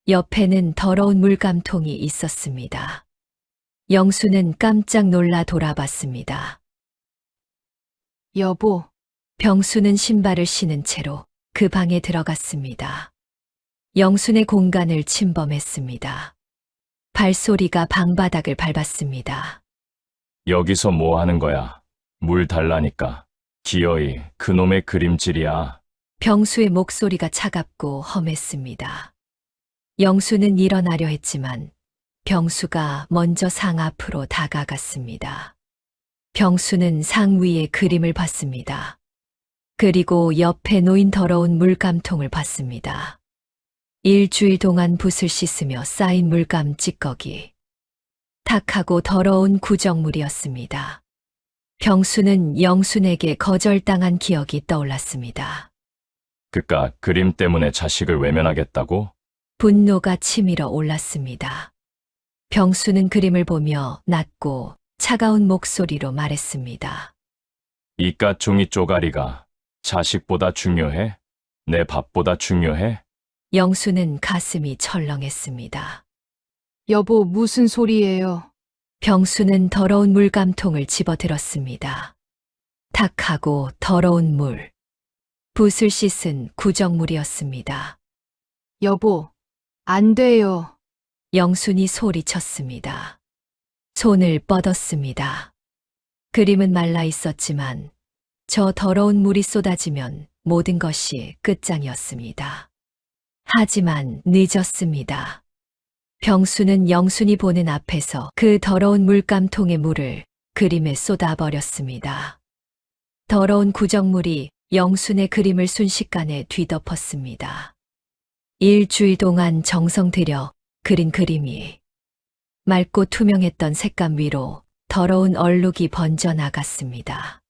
옆에는 더러운 물감통이 있었습니다. 영수는 깜짝 놀라 돌아봤습니다. 여보, 병수는 신발을 신은 채로 그 방에 들어갔습니다. 영순의 공간을 침범했습니다. 발소리가 방바닥을 밟았습니다. 여기서 뭐 하는 거야? 물 달라니까. 기어이, 그놈의 그림질이야. 병수의 목소리가 차갑고 험했습니다. 영수는 일어나려 했지만 병수가 먼저 상 앞으로 다가갔습니다. 병수는 상 위에 그림을 봤습니다. 그리고 옆에 놓인 더러운 물감통을 봤습니다. 일주일 동안 붓을 씻으며 쌓인 물감 찌꺼기. 탁하고 더러운 구정물이었습니다. 병수는 영순에게 거절당한 기억이 떠올랐습니다. 그깟 그림 때문에 자식을 외면하겠다고? 분노가 치밀어 올랐습니다. 병수는 그림을 보며 낮고 차가운 목소리로 말했습니다. 이깟 종이 쪼가리가 자식보다 중요해? 내 밥보다 중요해? 영수는 가슴이 철렁했습니다. 여보, 무슨 소리예요? 병수는 더러운 물감통을 집어들었습니다. 탁하고 더러운 물. 붓을 씻은 구정물이었습니다. 여보, 안 돼요. 영순이 소리쳤습니다. 손을 뻗었습니다. 그림은 말라 있었지만 저 더러운 물이 쏟아지면 모든 것이 끝장이었습니다. 하지만 늦었습니다. 병수는 영순이 보는 앞에서 그 더러운 물감통의 물을 그림에 쏟아버렸습니다. 더러운 구정물이 영순의 그림을 순식간에 뒤덮었습니다. 일주일 동안 정성 들여 그린 그림이 맑고 투명했던 색감 위로 더러운 얼룩이 번져나갔습니다.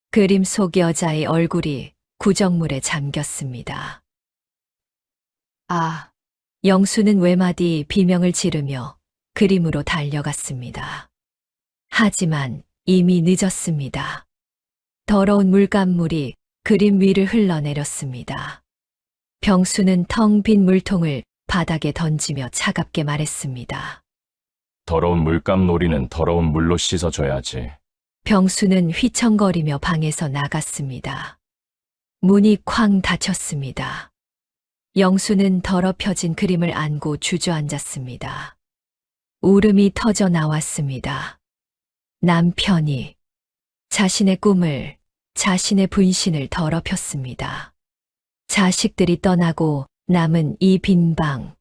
그림 속 여자의 얼굴이 구정물에 잠겼습니다. 아, 영수는 외마디 비명을 지르며 그림으로 달려갔습니다. 하지만 이미 늦었습니다. 더러운 물감물이 그림 위를 흘러내렸습니다. 병수는 텅 빈 물통을 바닥에 던지며 차갑게 말했습니다. 더러운 물감 놀이는 더러운 물로 씻어줘야지. 병수는 휘청거리며 방에서 나갔습니다. 문이 쾅 닫혔습니다. 영수는 더럽혀진 그림을 안고 주저앉았습니다. 울음이 터져 나왔습니다. 남편이 자신의 꿈을, 자신의 분신을 더럽혔습니다. 자식들이 떠나고 남은 이 빈 방.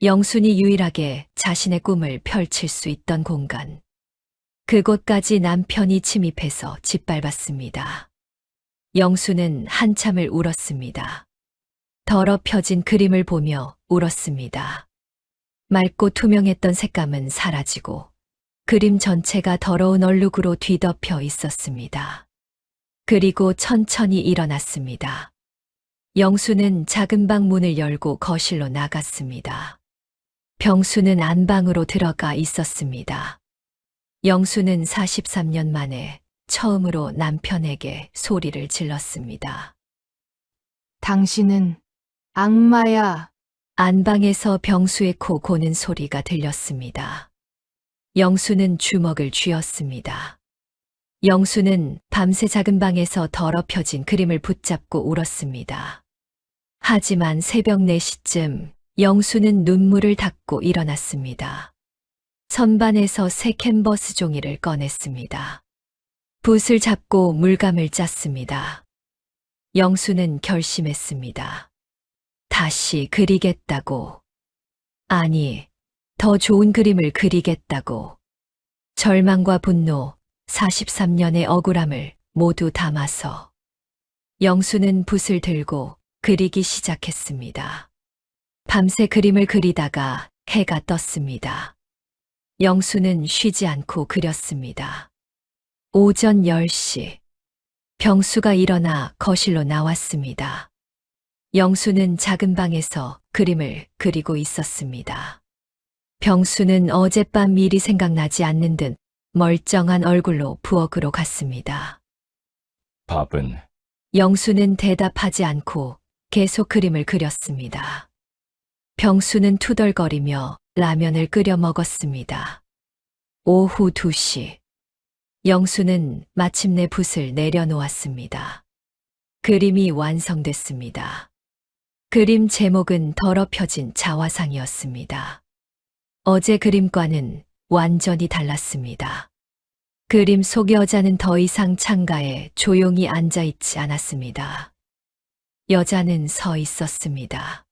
영순이 유일하게 자신의 꿈을 펼칠 수 있던 공간. 그곳까지 남편이 침입해서 짓밟았습니다. 영수는 한참을 울었습니다. 더럽혀진 그림을 보며 울었습니다. 맑고 투명했던 색감은 사라지고 그림 전체가 더러운 얼룩으로 뒤덮여 있었습니다. 그리고 천천히 일어났습니다. 영수는 작은 방 문을 열고 거실로 나갔습니다. 병수는 안방으로 들어가 있었습니다. 영수는 43년 만에 처음으로 남편에게 소리를 질렀습니다. 당신은 악마야. 안방에서 병수의 코 고는 소리가 들렸습니다. 영수는 주먹을 쥐었습니다. 영수는 밤새 작은 방에서 더럽혀진 그림을 붙잡고 울었습니다. 하지만 새벽 4시쯤 영수는 눈물을 닦고 일어났습니다. 선반에서 새 캔버스 종이를 꺼냈습니다. 붓을 잡고 물감을 짰습니다. 영수는 결심했습니다. 다시 그리겠다고. 아니, 더 좋은 그림을 그리겠다고. 절망과 분노, 43년의 억울함을 모두 담아서 영수는 붓을 들고 그리기 시작했습니다. 밤새 그림을 그리다가 해가 떴습니다. 영수는 쉬지 않고 그렸습니다. 오전 10시. 병수가 일어나 거실로 나왔습니다. 영수는 작은 방에서 그림을 그리고 있었습니다. 병수는 어젯밤 일이 생각나지 않는 듯 멀쩡한 얼굴로 부엌으로 갔습니다. 밥은 영수는 대답하지 않고 계속 그림을 그렸습니다. 병수는 투덜거리며 라면을 끓여 먹었습니다. 오후 2시. 영수는 마침내 붓을 내려놓았습니다. 그림이 완성됐습니다. 그림 제목은 더럽혀진 자화상이었습니다. 어제 그림과는 완전히 달랐습니다. 그림 속 여자는 더 이상 창가에 조용히 앉아 있지 않았습니다. 여자는 서 있었습니다.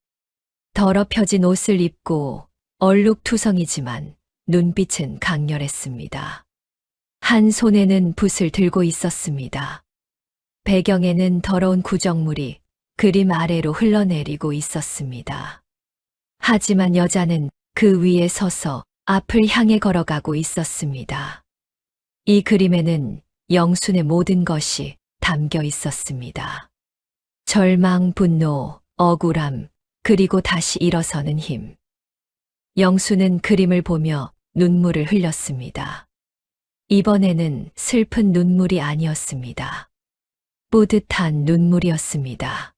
더럽혀진 옷을 입고 얼룩투성이지만 눈빛은 강렬했습니다. 한 손에는 붓을 들고 있었습니다. 배경에는 더러운 구정물이 그림 아래로 흘러내리고 있었습니다. 하지만 여자는 그 위에 서서 앞을 향해 걸어가고 있었습니다. 이 그림에는 영순의 모든 것이 담겨 있었습니다. 절망, 분노, 억울함, 그리고 다시 일어서는 힘. 영순은 그림을 보며 눈물을 흘렸습니다. 이번에는 슬픈 눈물이 아니었습니다. 뿌듯한 눈물이었습니다.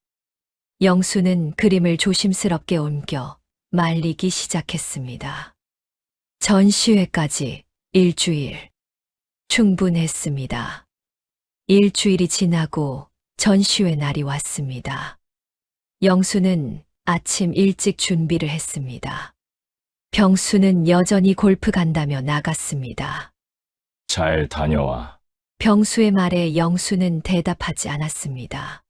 영순은 그림을 조심스럽게 옮겨 말리기 시작했습니다. 전시회까지 일주일. 충분했습니다. 일주일이 지나고 전시회 날이 왔습니다. 영수는 아침 일찍 준비를 했습니다. 병수는 여전히 골프 간다며 나갔습니다. 잘 다녀와. 병수의 말에 영수는 대답하지 않았습니다.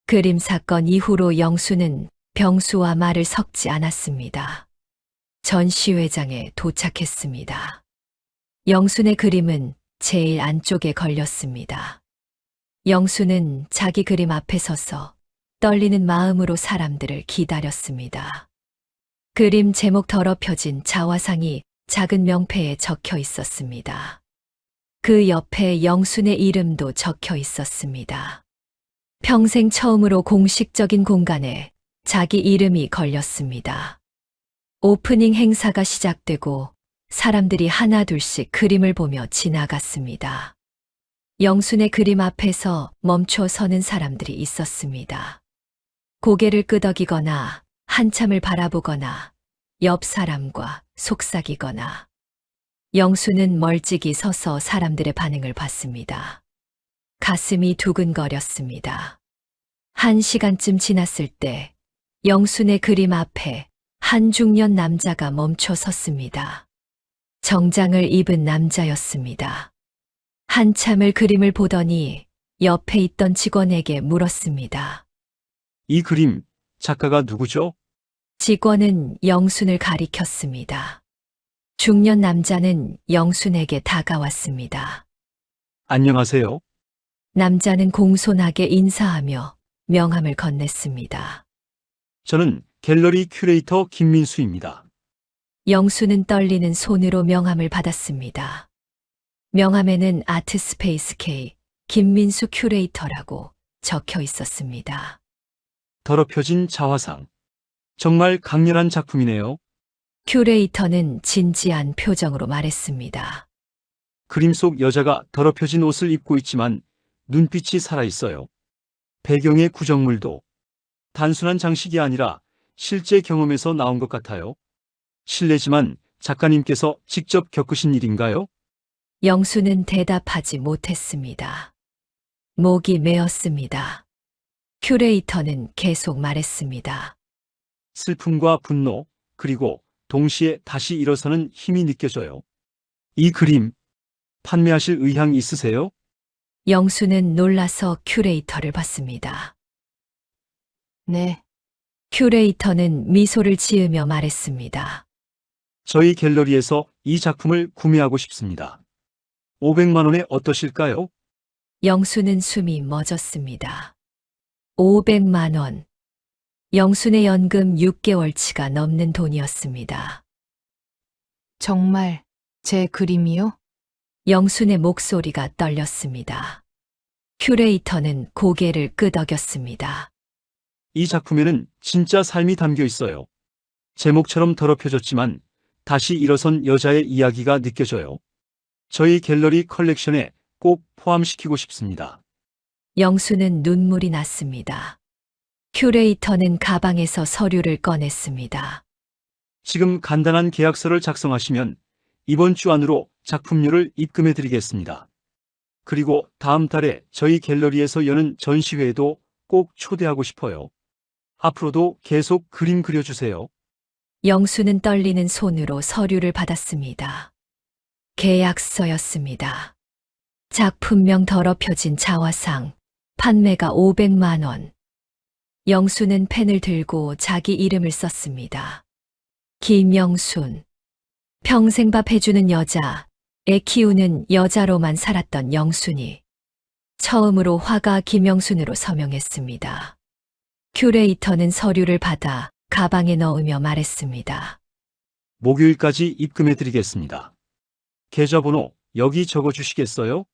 그림 사건 이후로 영수는 병수와 말을 섞지 않았습니다. 전시회장에 도착했습니다. 영순의 그림은 제일 안쪽에 걸렸습니다. 영수는 자기 그림 앞에 서서 떨리는 마음으로 사람들을 기다렸습니다. 그림 제목 더럽혀진 자화상이 작은 명패에 적혀 있었습니다. 그 옆에 영순의 이름도 적혀 있었습니다. 평생 처음으로 공식적인 공간에 자기 이름이 걸렸습니다. 오프닝 행사가 시작되고 사람들이 하나둘씩 그림을 보며 지나갔습니다. 영순의 그림 앞에서 멈춰 서는 사람들이 있었습니다. 고개를 끄덕이거나 한참을 바라보거나 옆 사람과 속삭이거나. 영순은 멀찍이 서서 사람들의 반응을 봤습니다. 가슴이 두근거렸습니다. 1시간쯤 지났을 때 영순의 그림 앞에 한 중년 남자가 멈춰 섰습니다. 정장을 입은 남자였습니다. 한참을 그림을 보더니 옆에 있던 직원에게 물었습니다. 이 그림 작가가 누구죠? 직원은 영순을 가리켰습니다. 중년 남자는 영순에게 다가왔습니다. 안녕하세요. 남자는 공손하게 인사하며 명함을 건넸습니다. 저는 갤러리 큐레이터 김민수입니다. 영수는 떨리는 손으로 명함을 받았습니다. 명함에는 아트스페이스 K 김민수 큐레이터라고 적혀 있었습니다. 더럽혀진 자화상. 정말 강렬한 작품이네요. 큐레이터는 진지한 표정으로 말했습니다. 그림 속 여자가 더럽혀진 옷을 입고 있지만 눈빛이 살아있어요. 배경의 구정물도 단순한 장식이 아니라 실제 경험에서 나온 것 같아요. 실례지만 작가님께서 직접 겪으신 일인가요? 영수는 대답하지 못했습니다. 목이 메었습니다. 큐레이터는 계속 말했습니다. 슬픔과 분노, 그리고 동시에 다시 일어서는 힘이 느껴져요. 이 그림 판매하실 의향 있으세요? 영수는 놀라서 큐레이터를 봤습니다. 네, 큐레이터는 미소를 지으며 말했습니다. 저희 갤러리에서 이 작품을 구매하고 싶습니다. 500만 원에 어떠실까요? 영수는 숨이 멎었습니다. 500만 원. 영순의 연금 6개월치가 넘는 돈이었습니다. 정말 제 그림이요? 영순의 목소리가 떨렸습니다. 큐레이터는 고개를 끄덕였습니다. 이 작품에는 진짜 삶이 담겨 있어요. 제목처럼 더럽혀졌지만 다시 일어선 여자의 이야기가 느껴져요. 저희 갤러리 컬렉션에 꼭 포함시키고 싶습니다. 영수는 눈물이 났습니다. 큐레이터는 가방에서 서류를 꺼냈습니다. 지금 간단한 계약서를 작성하시면 이번 주 안으로 작품료를 입금해 드리겠습니다. 그리고 다음 달에 저희 갤러리에서 여는 전시회에도 꼭 초대하고 싶어요. 앞으로도 계속 그림 그려주세요. 영수는 떨리는 손으로 서류를 받았습니다. 계약서였습니다. 작품명 더럽혀진 자화상, 판매가 500만 원. 영수는 펜을 들고 자기 이름을 썼습니다. 김영순. 평생 밥 해주는 여자, 애 키우는 여자로만 살았던 영순이 처음으로 화가 김영순으로 서명했습니다. 큐레이터는 서류를 받아 가방에 넣으며 말했습니다. 목요일까지 입금해 드리겠습니다. 계좌번호 여기 적어 주시겠어요?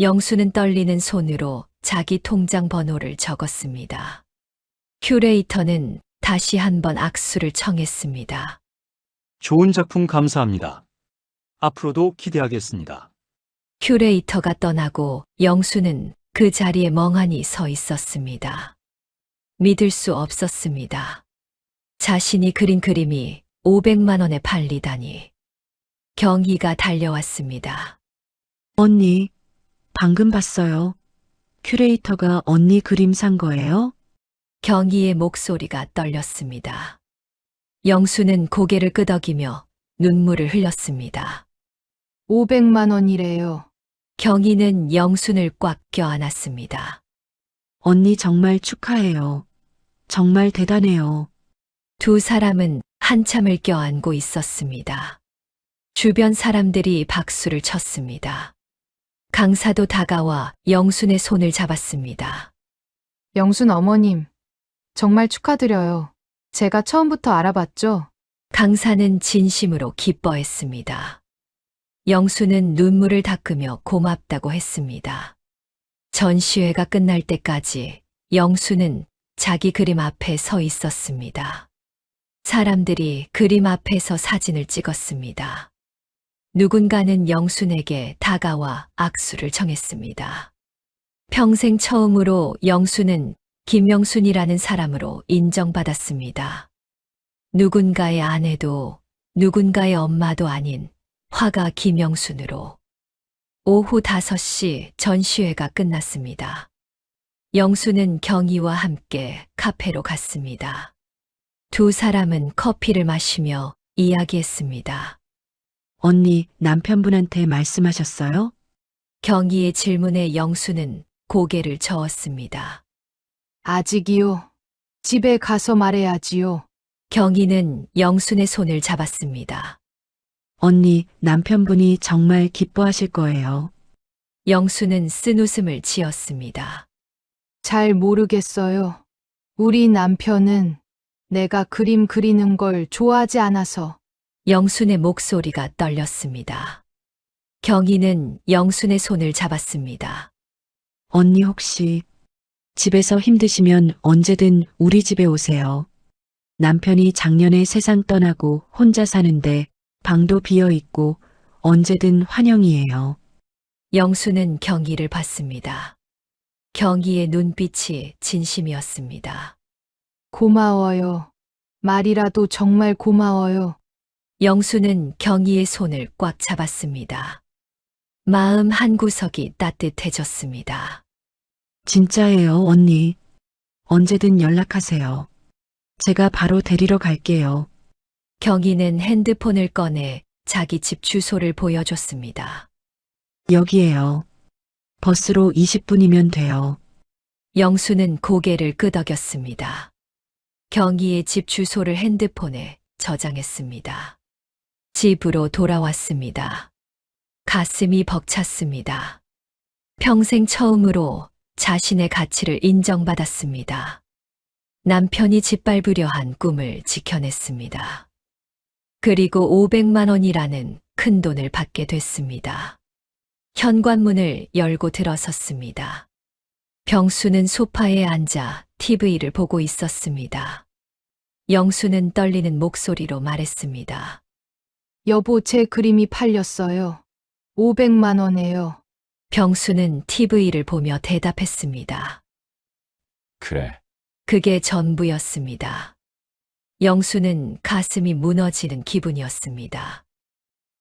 영수는 떨리는 손으로 자기 통장 번호를 적었습니다. 큐레이터는 다시 한번 악수를 청했습니다. 좋은 작품 감사합니다. 앞으로도 기대하겠습니다. 큐레이터가 떠나고 영수는 그 자리에 멍하니 서 있었습니다. 믿을 수 없었습니다. 자신이 그린 그림이 500만 원에 팔리다니. 경희가 달려왔습니다. 언니, 방금 봤어요. 큐레이터가 언니 그림 산 거예요? 경희의 목소리가 떨렸습니다. 영수는 고개를 끄덕이며 눈물을 흘렸습니다. 500만 원이래요. 경희는 영순을 꽉 껴안았습니다. 언니 정말 축하해요. 정말 대단해요. 두 사람은 한참을 껴안고 있었습니다. 주변 사람들이 박수를 쳤습니다. 강사도 다가와 영순의 손을 잡았습니다. 영순 어머님, 정말 축하드려요. 제가 처음부터 알아봤죠? 강사는 진심으로 기뻐했습니다. 영수는 눈물을 닦으며 고맙다고 했습니다. 전시회가 끝날 때까지 영수는 자기 그림 앞에 서 있었습니다. 사람들이 그림 앞에서 사진을 찍었습니다. 누군가는 영순에게 다가와 악수를 청했습니다. 평생 처음으로 영수는 김영순이라는 사람으로 인정받았습니다. 누군가의 아내도 누군가의 엄마도 아닌 화가 김영순으로. 오후 5시 전시회가 끝났습니다. 영수는 경희와 함께 카페로 갔습니다. 두 사람은 커피를 마시며 이야기했습니다. 언니, 남편분한테 말씀하셨어요? 경희의 질문에 영수는 고개를 저었습니다. 아직이요. 집에 가서 말해야지요. 경희는 영순의 손을 잡았습니다. 언니, 남편분이 정말 기뻐하실 거예요. 영수는 쓴웃음을 지었습니다. 잘 모르겠어요. 우리 남편은 내가 그림 그리는 걸 좋아하지 않아서. 영순의 목소리가 떨렸습니다. 경희는 영순의 손을 잡았습니다. 언니 혹시 집에서 힘드시면 언제든 우리 집에 오세요. 남편이 작년에 세상 떠나고 혼자 사는데 방도 비어 있고 언제든 환영이에요. 영수는 경희를 봤습니다. 경희의 눈빛이 진심이었습니다. 고마워요. 말이라도 정말 고마워요. 영수는 경희의 손을 꽉 잡았습니다. 마음 한구석이 따뜻해졌습니다. 진짜예요, 언니. 언제든 연락하세요. 제가 바로 데리러 갈게요. 경희는 핸드폰을 꺼내 자기 집 주소를 보여줬습니다. 여기에요. 버스로 20분이면 돼요. 영수는 고개를 끄덕였습니다. 경희의 집 주소를 핸드폰에 저장했습니다. 집으로 돌아왔습니다. 가슴이 벅찼습니다. 평생 처음으로 자신의 가치를 인정받았습니다. 남편이 짓밟으려 한 꿈을 지켜냈습니다. 그리고 500만 원이라는 큰 돈을 받게 됐습니다. 현관문을 열고 들어섰습니다. 병수는 소파에 앉아 TV를 보고 있었습니다. 영수는 떨리는 목소리로 말했습니다. 여보, 제 그림이 팔렸어요. 500만 원에요. 병수는 TV를 보며 대답했습니다. 그래, 그게 전부였습니다. 영수는 가슴이 무너지는 기분이었습니다.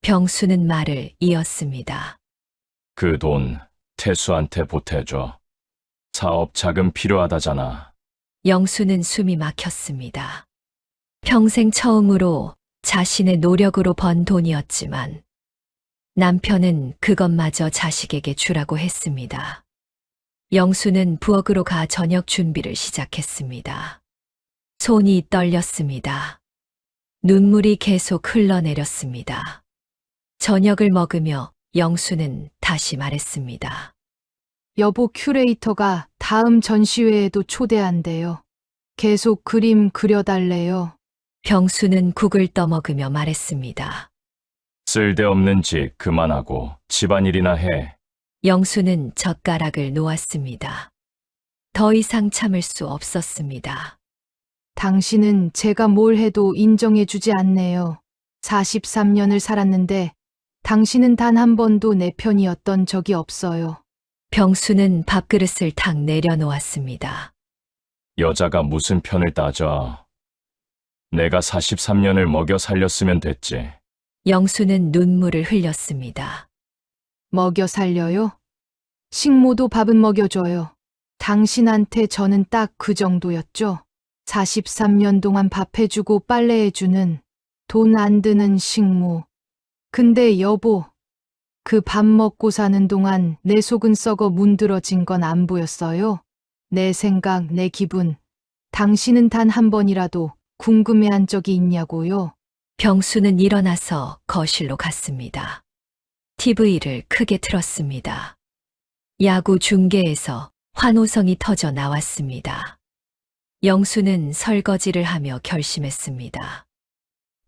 병수는 말을 이었습니다. 그 돈 태수한테 보태줘. 사업 자금 필요하다잖아. 영수는 숨이 막혔습니다. 평생 처음으로 자신의 노력으로 번 돈이었지만 남편은 그것마저 자식에게 주라고 했습니다. 영수는 부엌으로 가 저녁 준비를 시작했습니다. 손이 떨렸습니다. 눈물이 계속 흘러내렸습니다. 저녁을 먹으며 영수는 다시 말했습니다. 여보, 큐레이터가 다음 전시회에도 초대한대요. 계속 그림 그려달래요. 병수는 국을 떠먹으며 말했습니다. 쓸데없는 짓 그만하고 집안일이나 해. 영수는 젓가락을 놓았습니다. 더 이상 참을 수 없었습니다. 당신은 제가 뭘 해도 인정해 주지 않네요. 43년을 살았는데 당신은 단 한 번도 내 편이었던 적이 없어요. 병수는 밥그릇을 탁 내려놓았습니다. 여자가 무슨 편을 따져. 내가 43년을 먹여 살렸으면 됐지. 영수는 눈물을 흘렸습니다. 먹여 살려요? 식모도 밥은 먹여줘요. 당신한테 저는 딱 그 정도였죠. 43년 동안 밥 해주고 빨래해주는 돈 안 드는 식모. 근데 여보, 그 밥 먹고 사는 동안 내 속은 썩어 문드러진 건 안 보였어요? 내 생각, 내 기분. 당신은 단 한 번이라도 궁금해한 적이 있냐고요? 병수는 일어나서 거실로 갔습니다. TV를 크게 틀었습니다. 야구 중계에서 환호성이 터져 나왔습니다. 영수는 설거지를 하며 결심했습니다.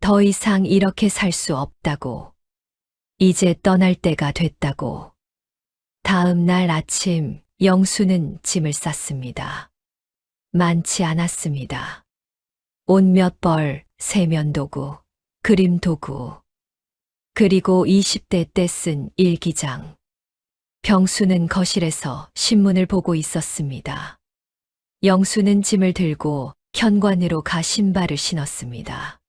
더 이상 이렇게 살 수 없다고. 이제 떠날 때가 됐다고. 다음 날 아침 영수는 짐을 쌌습니다. 많지 않았습니다. 옷 몇 벌, 세면도구, 그림도구, 그리고 20대 때 쓴 일기장. 병수는 거실에서 신문을 보고 있었습니다. 영수는 짐을 들고 현관으로 가 신발을 신었습니다.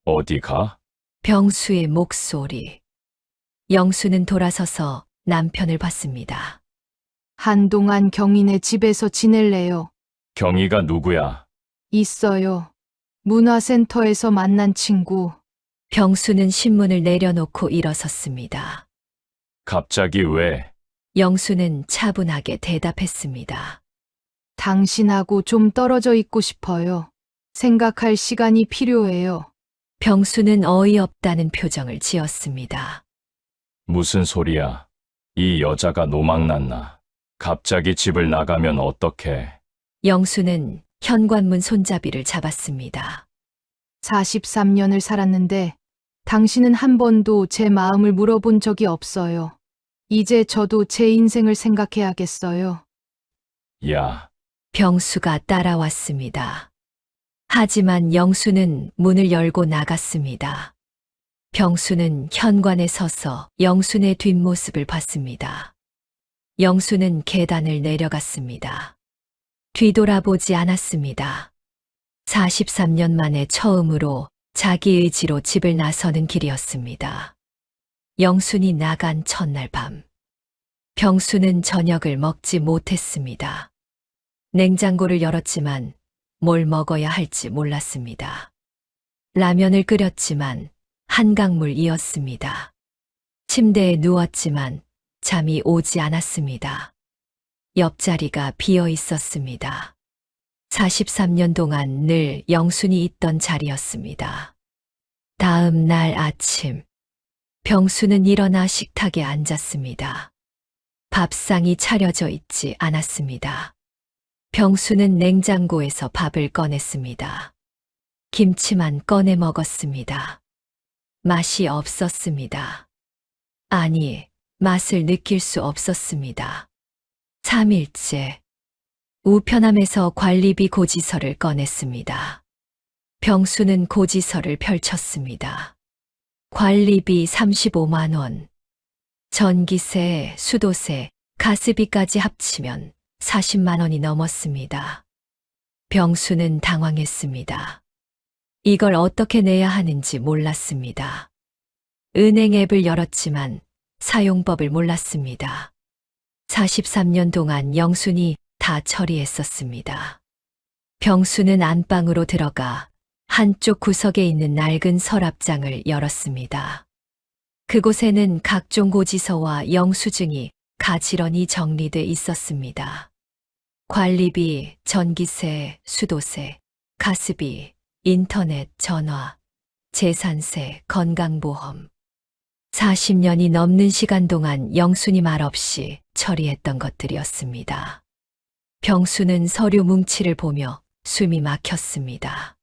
어디 가? 병수의 목소리. 영수는 돌아서서 남편을 봤습니다. 한동안 경인의 집에서 지낼래요. 경희가 누구야? 있어요. 문화센터에서 만난 친구. 병수는 신문을 내려놓고 일어섰습니다. 갑자기 왜? 영수는 차분하게 대답했습니다. 당신하고 좀 떨어져 있고 싶어요. 생각할 시간이 필요해요. 병수는 어이없다는 표정을 지었습니다. 무슨 소리야? 이 여자가 노망났나? 갑자기 집을 나가면 어떡해? 영수는 현관문 손잡이를 잡았습니다. 43년을 살았는데 당신은 한 번도 제 마음을 물어본 적이 없어요. 이제 저도 제 인생을 생각해야겠어요. 야, 병수가 따라왔습니다. 하지만 영수는 문을 열고 나갔습니다. 병수는 현관에 서서 영순의 뒷모습을 봤습니다. 영수는 계단을 내려갔습니다. 뒤돌아보지 않았습니다. 43년 만에 처음으로 자기 의지로 집을 나서는 길이었습니다. 영순이 나간 첫날 밤. 병수는 저녁을 먹지 못했습니다. 냉장고를 열었지만 뭘 먹어야 할지 몰랐습니다. 라면을 끓였지만 한강물이었습니다. 침대에 누웠지만 잠이 오지 않았습니다. 옆자리가 비어 있었습니다. 43년 동안 늘 영순이 있던 자리였습니다. 다음 날 아침, 병수는 일어나 식탁에 앉았습니다. 밥상이 차려져 있지 않았습니다. 병수는 냉장고에서 밥을 꺼냈습니다. 김치만 꺼내 먹었습니다. 맛이 없었습니다. 아니, 맛을 느낄 수 없었습니다. 3일째, 우편함에서 관리비 고지서를 꺼냈습니다. 병수는 고지서를 펼쳤습니다. 관리비 35만 원, 전기세, 수도세, 가스비까지 합치면 40만 원이 넘었습니다. 병수는 당황했습니다. 이걸 어떻게 내야 하는지 몰랐습니다. 은행 앱을 열었지만 사용법을 몰랐습니다. 43년 동안 영순이 다 처리했었습니다. 병수는 안방으로 들어가 한쪽 구석에 있는 낡은 서랍장을 열었습니다. 그곳에는 각종 고지서와 영수증이 가지런히 정리돼 있었습니다. 관리비, 전기세, 수도세, 가스비, 인터넷, 전화, 재산세, 건강보험. 40년이 넘는 시간 동안 영순이 말없이 처리했던 것들이었습니다. 병수는 서류 뭉치를 보며 숨이 막혔습니다.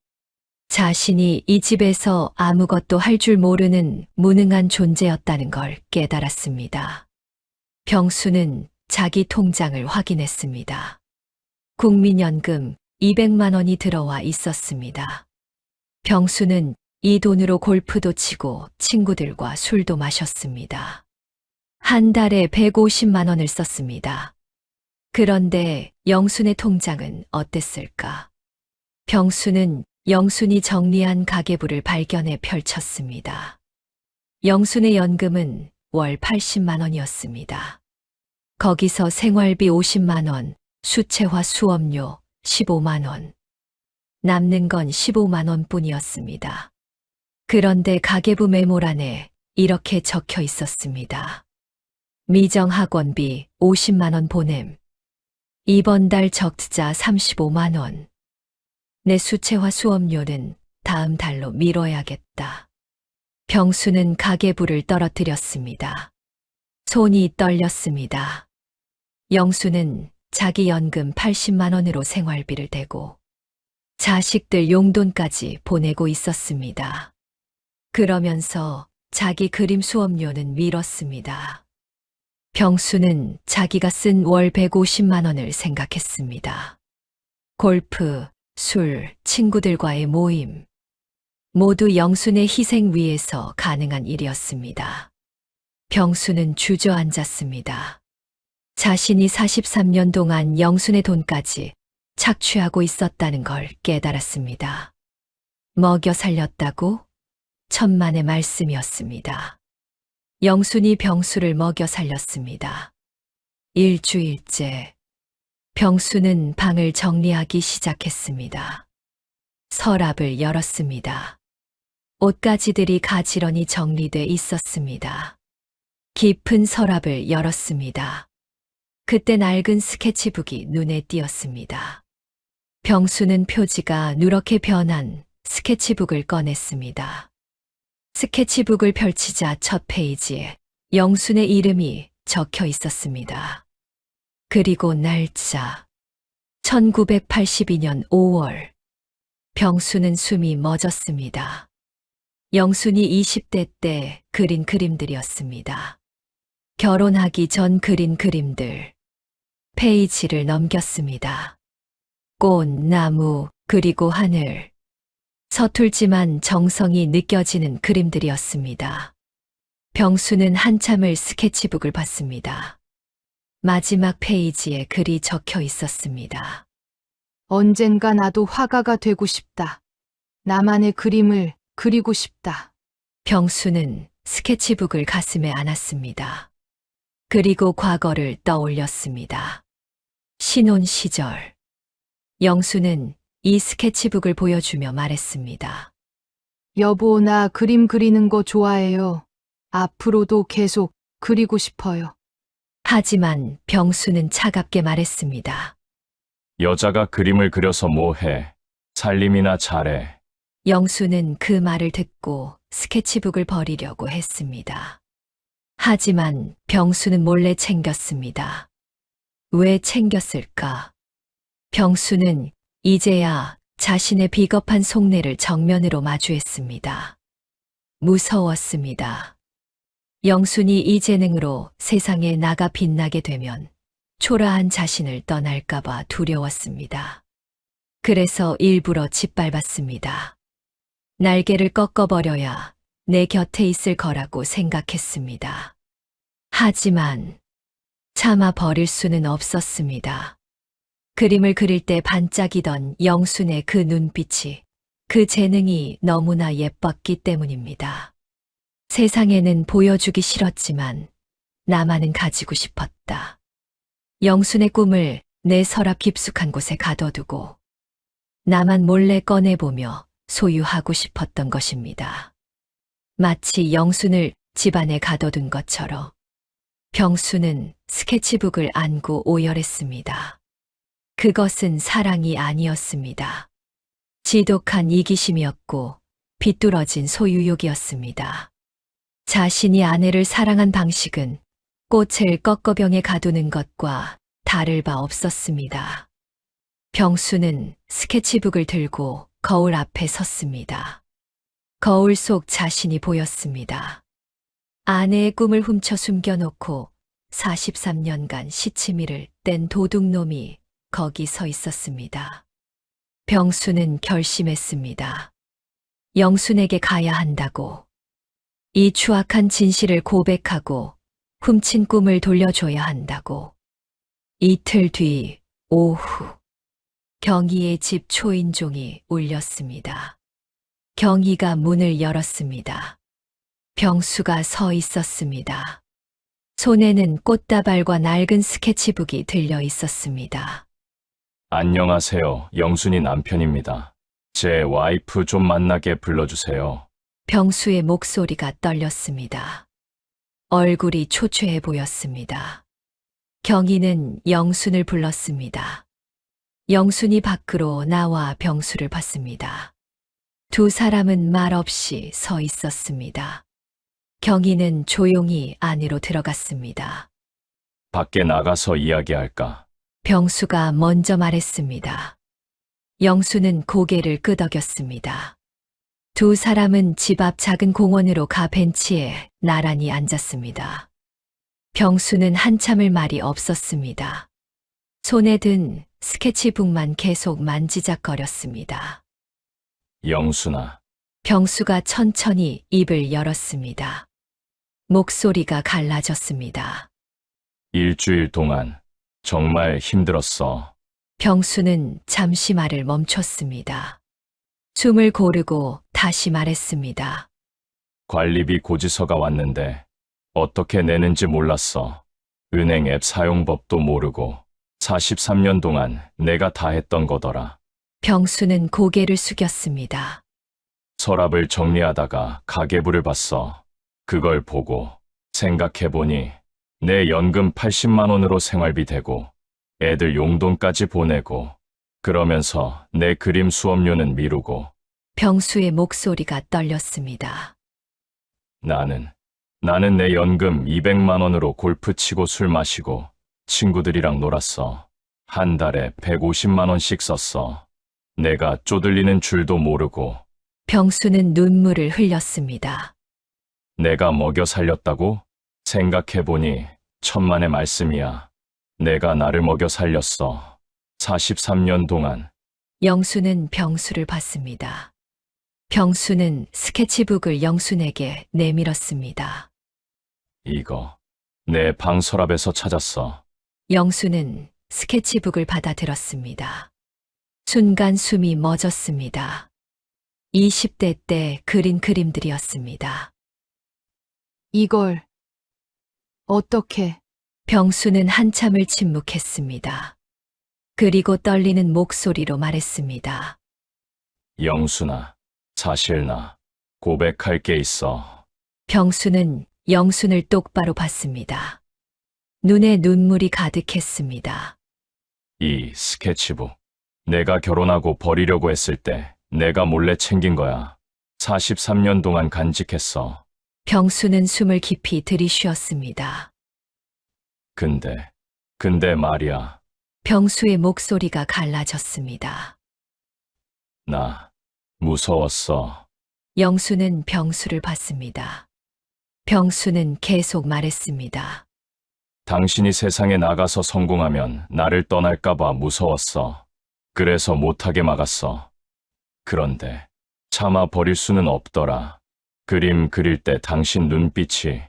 자신이 이 집에서 아무것도 할 줄 모르는 무능한 존재였다는 걸 깨달았습니다. 병수는 자기 통장을 확인했습니다. 국민연금 200만 원이 들어와 있었습니다. 병수는 이 돈으로 골프도 치고 친구들과 술도 마셨습니다. 한 달에 150만 원을 썼습니다. 그런데 영순의 통장은 어땠을까? 병수는 영순이 정리한 가계부를 발견해 펼쳤습니다. 영순의 연금은 월 80만 원이었습니다. 거기서 생활비 50만 원, 수채화 수업료 15만 원. 남는 건 15만 원뿐이었습니다. 그런데 가계부 메모란에 이렇게 적혀 있었습니다. 미정 학원비 50만 원 보냄. 이번 달 적자 35만 원. 내 수채화 수업료는 다음 달로 미뤄야겠다. 병수는 가계부를 떨어뜨렸습니다. 손이 떨렸습니다. 영수는 자기 연금 80만 원으로 생활비를 대고 자식들 용돈까지 보내고 있었습니다. 그러면서 자기 그림 수업료는 미뤘습니다. 병수는 자기가 쓴 월 150만 원을 생각했습니다. 골프, 술, 친구들과의 모임. 모두 영순의 희생 위에서 가능한 일이었습니다. 병수는 주저앉았습니다. 자신이 43년 동안 영순의 돈까지 착취하고 있었다는 걸 깨달았습니다. 먹여 살렸다고? 천만의 말씀이었습니다. 영순이 병수를 먹여 살렸습니다. 일주일째, 병수는 방을 정리하기 시작했습니다. 서랍을 열었습니다. 옷가지들이 가지런히 정리돼 있었습니다. 깊은 서랍을 열었습니다. 그때 낡은 스케치북이 눈에 띄었습니다. 병수는 표지가 누렇게 변한 스케치북을 꺼냈습니다. 스케치북을 펼치자 첫 페이지에 영순의 이름이 적혀 있었습니다. 그리고 날짜 1982년 5월. 병수는 숨이 멎었습니다. 영순이 20대 때 그린 그림들이었습니다. 결혼하기 전 그린 그림들. 페이지를 넘겼습니다. 꽃, 나무, 그리고 하늘. 서툴지만 정성이 느껴지는 그림들이었습니다. 병수는 한참을 스케치북을 봤습니다. 마지막 페이지에 글이 적혀 있었습니다. 언젠가 나도 화가가 되고 싶다. 나만의 그림을 그리고 싶다. 병수는 스케치북을 가슴에 안았습니다. 그리고 과거를 떠올렸습니다. 신혼 시절. 영수는 이 스케치북을 보여주며 말했습니다. 여보, 나 그림 그리는 거 좋아해요. 앞으로도 계속 그리고 싶어요. 하지만 병수는 차갑게 말했습니다. 여자가 그림을 그려서 뭐해? 살림이나 잘해. 영수는 그 말을 듣고 스케치북을 버리려고 했습니다. 하지만 병수는 몰래 챙겼습니다. 왜 챙겼을까? 병수는 이제야 자신의 비겁한 속내를 정면으로 마주했습니다. 무서웠습니다. 영순이 이 재능으로 세상에 나가 빛나게 되면 초라한 자신을 떠날까봐 두려웠습니다. 그래서 일부러 짓밟았습니다. 날개를 꺾어버려야 내 곁에 있을 거라고 생각했습니다. 하지만 참아 버릴 수는 없었습니다. 그림을 그릴 때 반짝이던 영순의 그 눈빛이, 그 재능이 너무나 예뻤기 때문입니다. 세상에는 보여주기 싫었지만 나만은 가지고 싶었다. 영순의 꿈을 내 서랍 깊숙한 곳에 가둬두고 나만 몰래 꺼내보며 소유하고 싶었던 것입니다. 마치 영순을 집안에 가둬둔 것처럼 병수는 스케치북을 안고 오열했습니다. 그것은 사랑이 아니었습니다. 지독한 이기심이었고 비뚤어진 소유욕이었습니다. 자신이 아내를 사랑한 방식은 꽃을 꺾어병에 가두는 것과 다를 바 없었습니다. 병수는 스케치북을 들고 거울 앞에 섰습니다. 거울 속 자신이 보였습니다. 아내의 꿈을 훔쳐 숨겨놓고 43년간 시치미를 뗀 도둑놈이 거기 서 있었습니다. 병수는 결심했습니다. 영순에게 가야 한다고. 이 추악한 진실을 고백하고 훔친 꿈을 돌려줘야 한다고. 이틀 뒤 오후 경희의 집 초인종이 울렸습니다. 경희가 문을 열었습니다. 병수가 서 있었습니다. 손에는 꽃다발과 낡은 스케치북이 들려 있었습니다. 안녕하세요. 영순이 남편입니다. 제 와이프 좀 만나게 불러주세요. 병수의 목소리가 떨렸습니다. 얼굴이 초췌해 보였습니다. 경희는 영순을 불렀습니다. 영순이 밖으로 나와 병수를 봤습니다. 두 사람은 말없이 서 있었습니다. 경희는 조용히 안으로 들어갔습니다. 밖에 나가서 이야기할까? 병수가 먼저 말했습니다. 영수는 고개를 끄덕였습니다. 두 사람은 집 앞 작은 공원으로 가 벤치에 나란히 앉았습니다. 병수는 한참을 말이 없었습니다. 손에 든 스케치북만 계속 만지작거렸습니다. 영순아, 병수가 천천히 입을 열었습니다. 목소리가 갈라졌습니다. 일주일 동안 정말 힘들었어. 병수는 잠시 말을 멈췄습니다. 숨을 고르고 다시 말했습니다. 관리비 고지서가 왔는데 어떻게 내는지 몰랐어. 은행 앱 사용법도 모르고 43년 동안 내가 다 했던 거더라. 병수는 고개를 숙였습니다. 서랍을 정리하다가 가계부를 봤어. 그걸 보고 생각해보니 내 연금 80만 원으로 생활비 대고 애들 용돈까지 보내고 그러면서 내 그림 수업료는 미루고 병수의 목소리가 떨렸습니다. 나는 내 연금 200만 원으로 골프 치고 술 마시고 친구들이랑 놀았어. 한 달에 150만 원씩 썼어. 내가 쪼들리는 줄도 모르고 병수는 눈물을 흘렸습니다. 내가 먹여 살렸다고? 생각해보니 천만의 말씀이야. 내가 나를 먹여 살렸어. 43년 동안. 영수는 병수를 봤습니다. 병수는 스케치북을 영순에게 내밀었습니다. 이거 내 방 서랍에서 찾았어. 영수는 스케치북을 받아들었습니다. 순간 숨이 멎었습니다. 20대 때 그린 그림들이었습니다. 이걸 어떻게? 병수는 한참을 침묵했습니다. 그리고 떨리는 목소리로 말했습니다. 영순아, 사실 나 고백할 게 있어. 병수는 영순을 똑바로 봤습니다. 눈에 눈물이 가득했습니다. 이 스케치북. 내가 결혼하고 버리려고 했을 때 내가 몰래 챙긴 거야. 43년 동안 간직했어. 병수는 숨을 깊이 들이쉬었습니다. 근데 말이야. 병수의 목소리가 갈라졌습니다. 나 무서웠어. 영수는 병수를 봤습니다. 병수는 계속 말했습니다. 당신이 세상에 나가서 성공하면 나를 떠날까봐 무서웠어. 그래서 못하게 막았어. 그런데 참아 버릴 수는 없더라. 그림 그릴 때 당신 눈빛이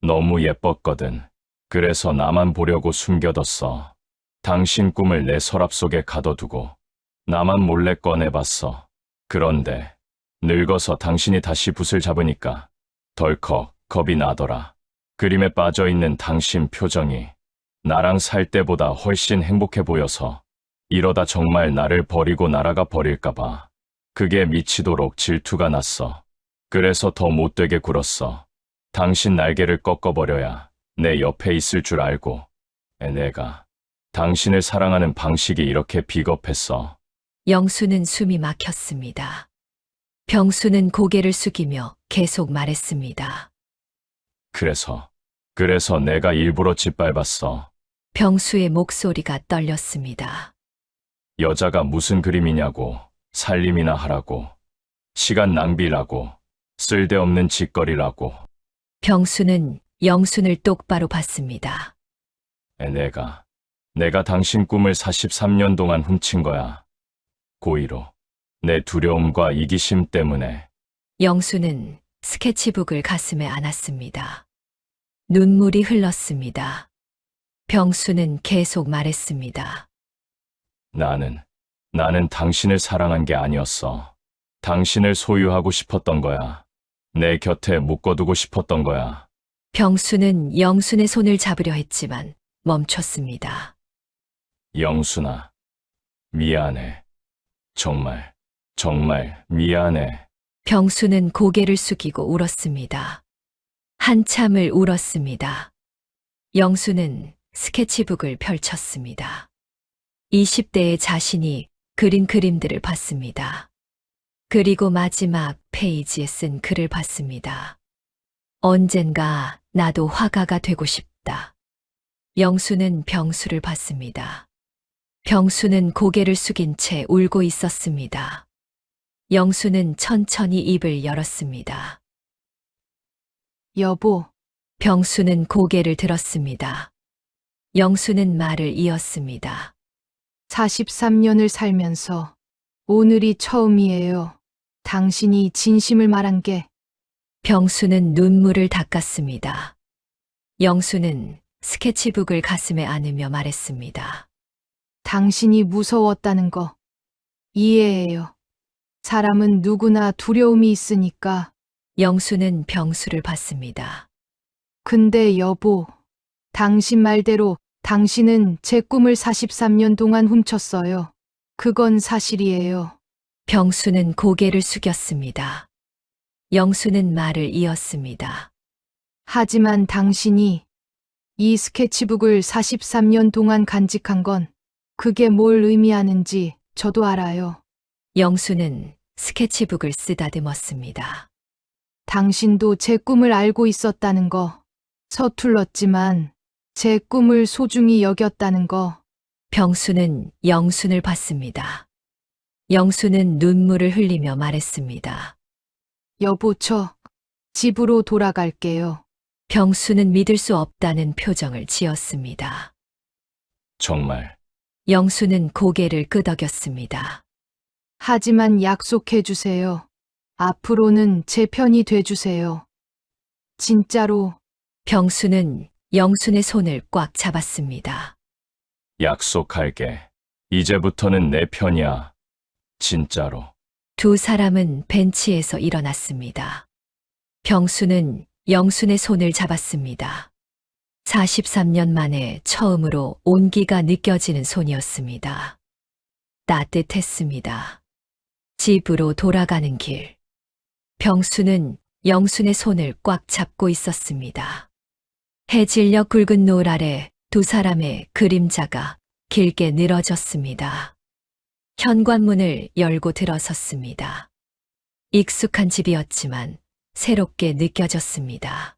너무 예뻤거든. 그래서 나만 보려고 숨겨뒀어. 당신 꿈을 내 서랍 속에 가둬두고 나만 몰래 꺼내봤어. 그런데 늙어서 당신이 다시 붓을 잡으니까 덜컥 겁이 나더라. 그림에 빠져있는 당신 표정이 나랑 살 때보다 훨씬 행복해 보여서 이러다 정말 나를 버리고 날아가 버릴까봐 그게 미치도록 질투가 났어. 그래서 더 못되게 굴었어. 당신 날개를 꺾어버려야 내 옆에 있을 줄 알고 내가 당신을 사랑하는 방식이 이렇게 비겁했어. 영수는 숨이 막혔습니다. 병수는 고개를 숙이며 계속 말했습니다. 그래서 내가 일부러 짓밟았어. 병수의 목소리가 떨렸습니다. 여자가 무슨 그림이냐고, 살림이나 하라고, 시간 낭비라고, 쓸데없는 짓거리라고. 병수는 영순을 똑바로 봤습니다. 내가 당신 꿈을 43년 동안 훔친 거야. 고의로. 내 두려움과 이기심 때문에. 영수는 스케치북을 가슴에 안았습니다. 눈물이 흘렀습니다. 병수는 계속 말했습니다. 나는 당신을 사랑한 게 아니었어. 당신을 소유하고 싶었던 거야. 내 곁에 묶어두고 싶었던 거야. 병수는 영순의 손을 잡으려 했지만 멈췄습니다. 영순아, 미안해. 정말 미안해. 병수는 고개를 숙이고 울었습니다. 한참을 울었습니다. 영수는 스케치북을 펼쳤습니다. 20대의 자신이 그린 그림들을 봤습니다. 그리고 마지막 페이지에 쓴 글을 봤습니다. 언젠가 나도 화가가 되고 싶다. 영수는 병수를 봤습니다. 병수는 고개를 숙인 채 울고 있었습니다. 영수는 천천히 입을 열었습니다. 여보, 병수는 고개를 들었습니다. 영수는 말을 이었습니다. 43년을 살면서 오늘이 처음이에요. 당신이 진심을 말한 게. 병수는 눈물을 닦았습니다. 영수는 스케치북을 가슴에 안으며 말했습니다. 당신이 무서웠다는 거 이해해요. 사람은 누구나 두려움이 있으니까. 영수는 병수를 봤습니다. 근데 여보, 당신 말대로 당신은 제 꿈을 43년 동안 훔쳤어요. 그건 사실이에요. 병수는 고개를 숙였습니다. 영수는 말을 이었습니다. 하지만 당신이 이 스케치북을 43년 동안 간직한 건 그게 뭘 의미하는지 저도 알아요. 영수는 스케치북을 쓰다듬었습니다. 당신도 제 꿈을 알고 있었다는 거, 서툴렀지만 제 꿈을 소중히 여겼다는 거. 병수는 영순을 봤습니다. 영수는 눈물을 흘리며 말했습니다. 여보, 저 집으로 돌아갈게요. 병수는 믿을 수 없다는 표정을 지었습니다. 정말. 영수는 고개를 끄덕였습니다. 하지만 약속해 주세요. 앞으로는 제 편이 돼 주세요. 진짜로. 병수는 영순의 손을 꽉 잡았습니다. 약속할게. 이제부터는 내 편이야. 진짜로. 두 사람은 벤치에서 일어났습니다. 병수는 영순의 손을 잡았습니다. 43년 만에 처음으로 온기가 느껴지는 손이었습니다. 따뜻했습니다. 집으로 돌아가는 길. 병수는 영순의 손을 꽉 잡고 있었습니다. 해질녘 굵은 노을 아래 두 사람의 그림자가 길게 늘어졌습니다. 현관문을 열고 들어섰습니다. 익숙한 집이었지만 새롭게 느껴졌습니다.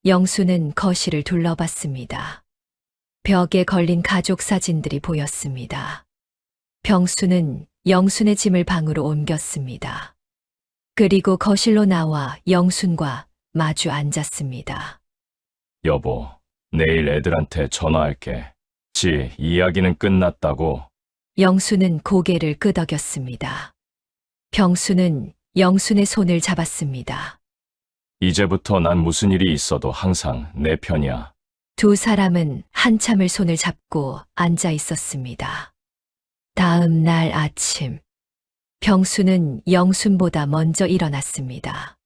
영수는 거실을 둘러봤습니다. 벽에 걸린 가족 사진들이 보였습니다. 병수는 영순의 짐을 방으로 옮겼습니다. 그리고 거실로 나와 영순과 마주 앉았습니다. 여보, 내일 애들한테 전화할게. 이야기는 끝났다고. 영수는 고개를 끄덕였습니다. 병수는 영순의 손을 잡았습니다. 이제부터 난 무슨 일이 있어도 항상 내 편이야. 두 사람은 한참을 손을 잡고 앉아 있었습니다. 다음 날 아침, 병수는 영순보다 먼저 일어났습니다.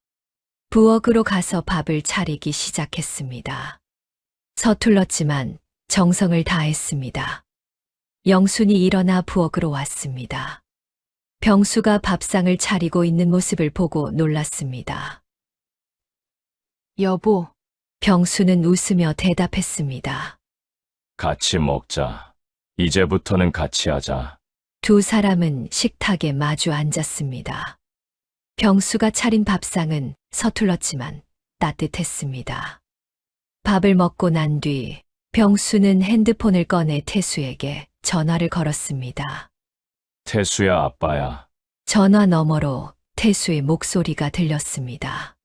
부엌으로 가서 밥을 차리기 시작했습니다. 서툴렀지만 정성을 다했습니다. 영순이 일어나 부엌으로 왔습니다. 병수가 밥상을 차리고 있는 모습을 보고 놀랐습니다. 여보, 병수는 웃으며 대답했습니다. 같이 먹자. 이제부터는 같이 하자. 두 사람은 식탁에 마주 앉았습니다. 병수가 차린 밥상은 서툴렀지만 따뜻했습니다. 밥을 먹고 난 뒤 병수는 핸드폰을 꺼내 태수에게 전화를 걸었습니다. 태수야, 아빠야. 전화 너머로 태수의 목소리가 들렸습니다.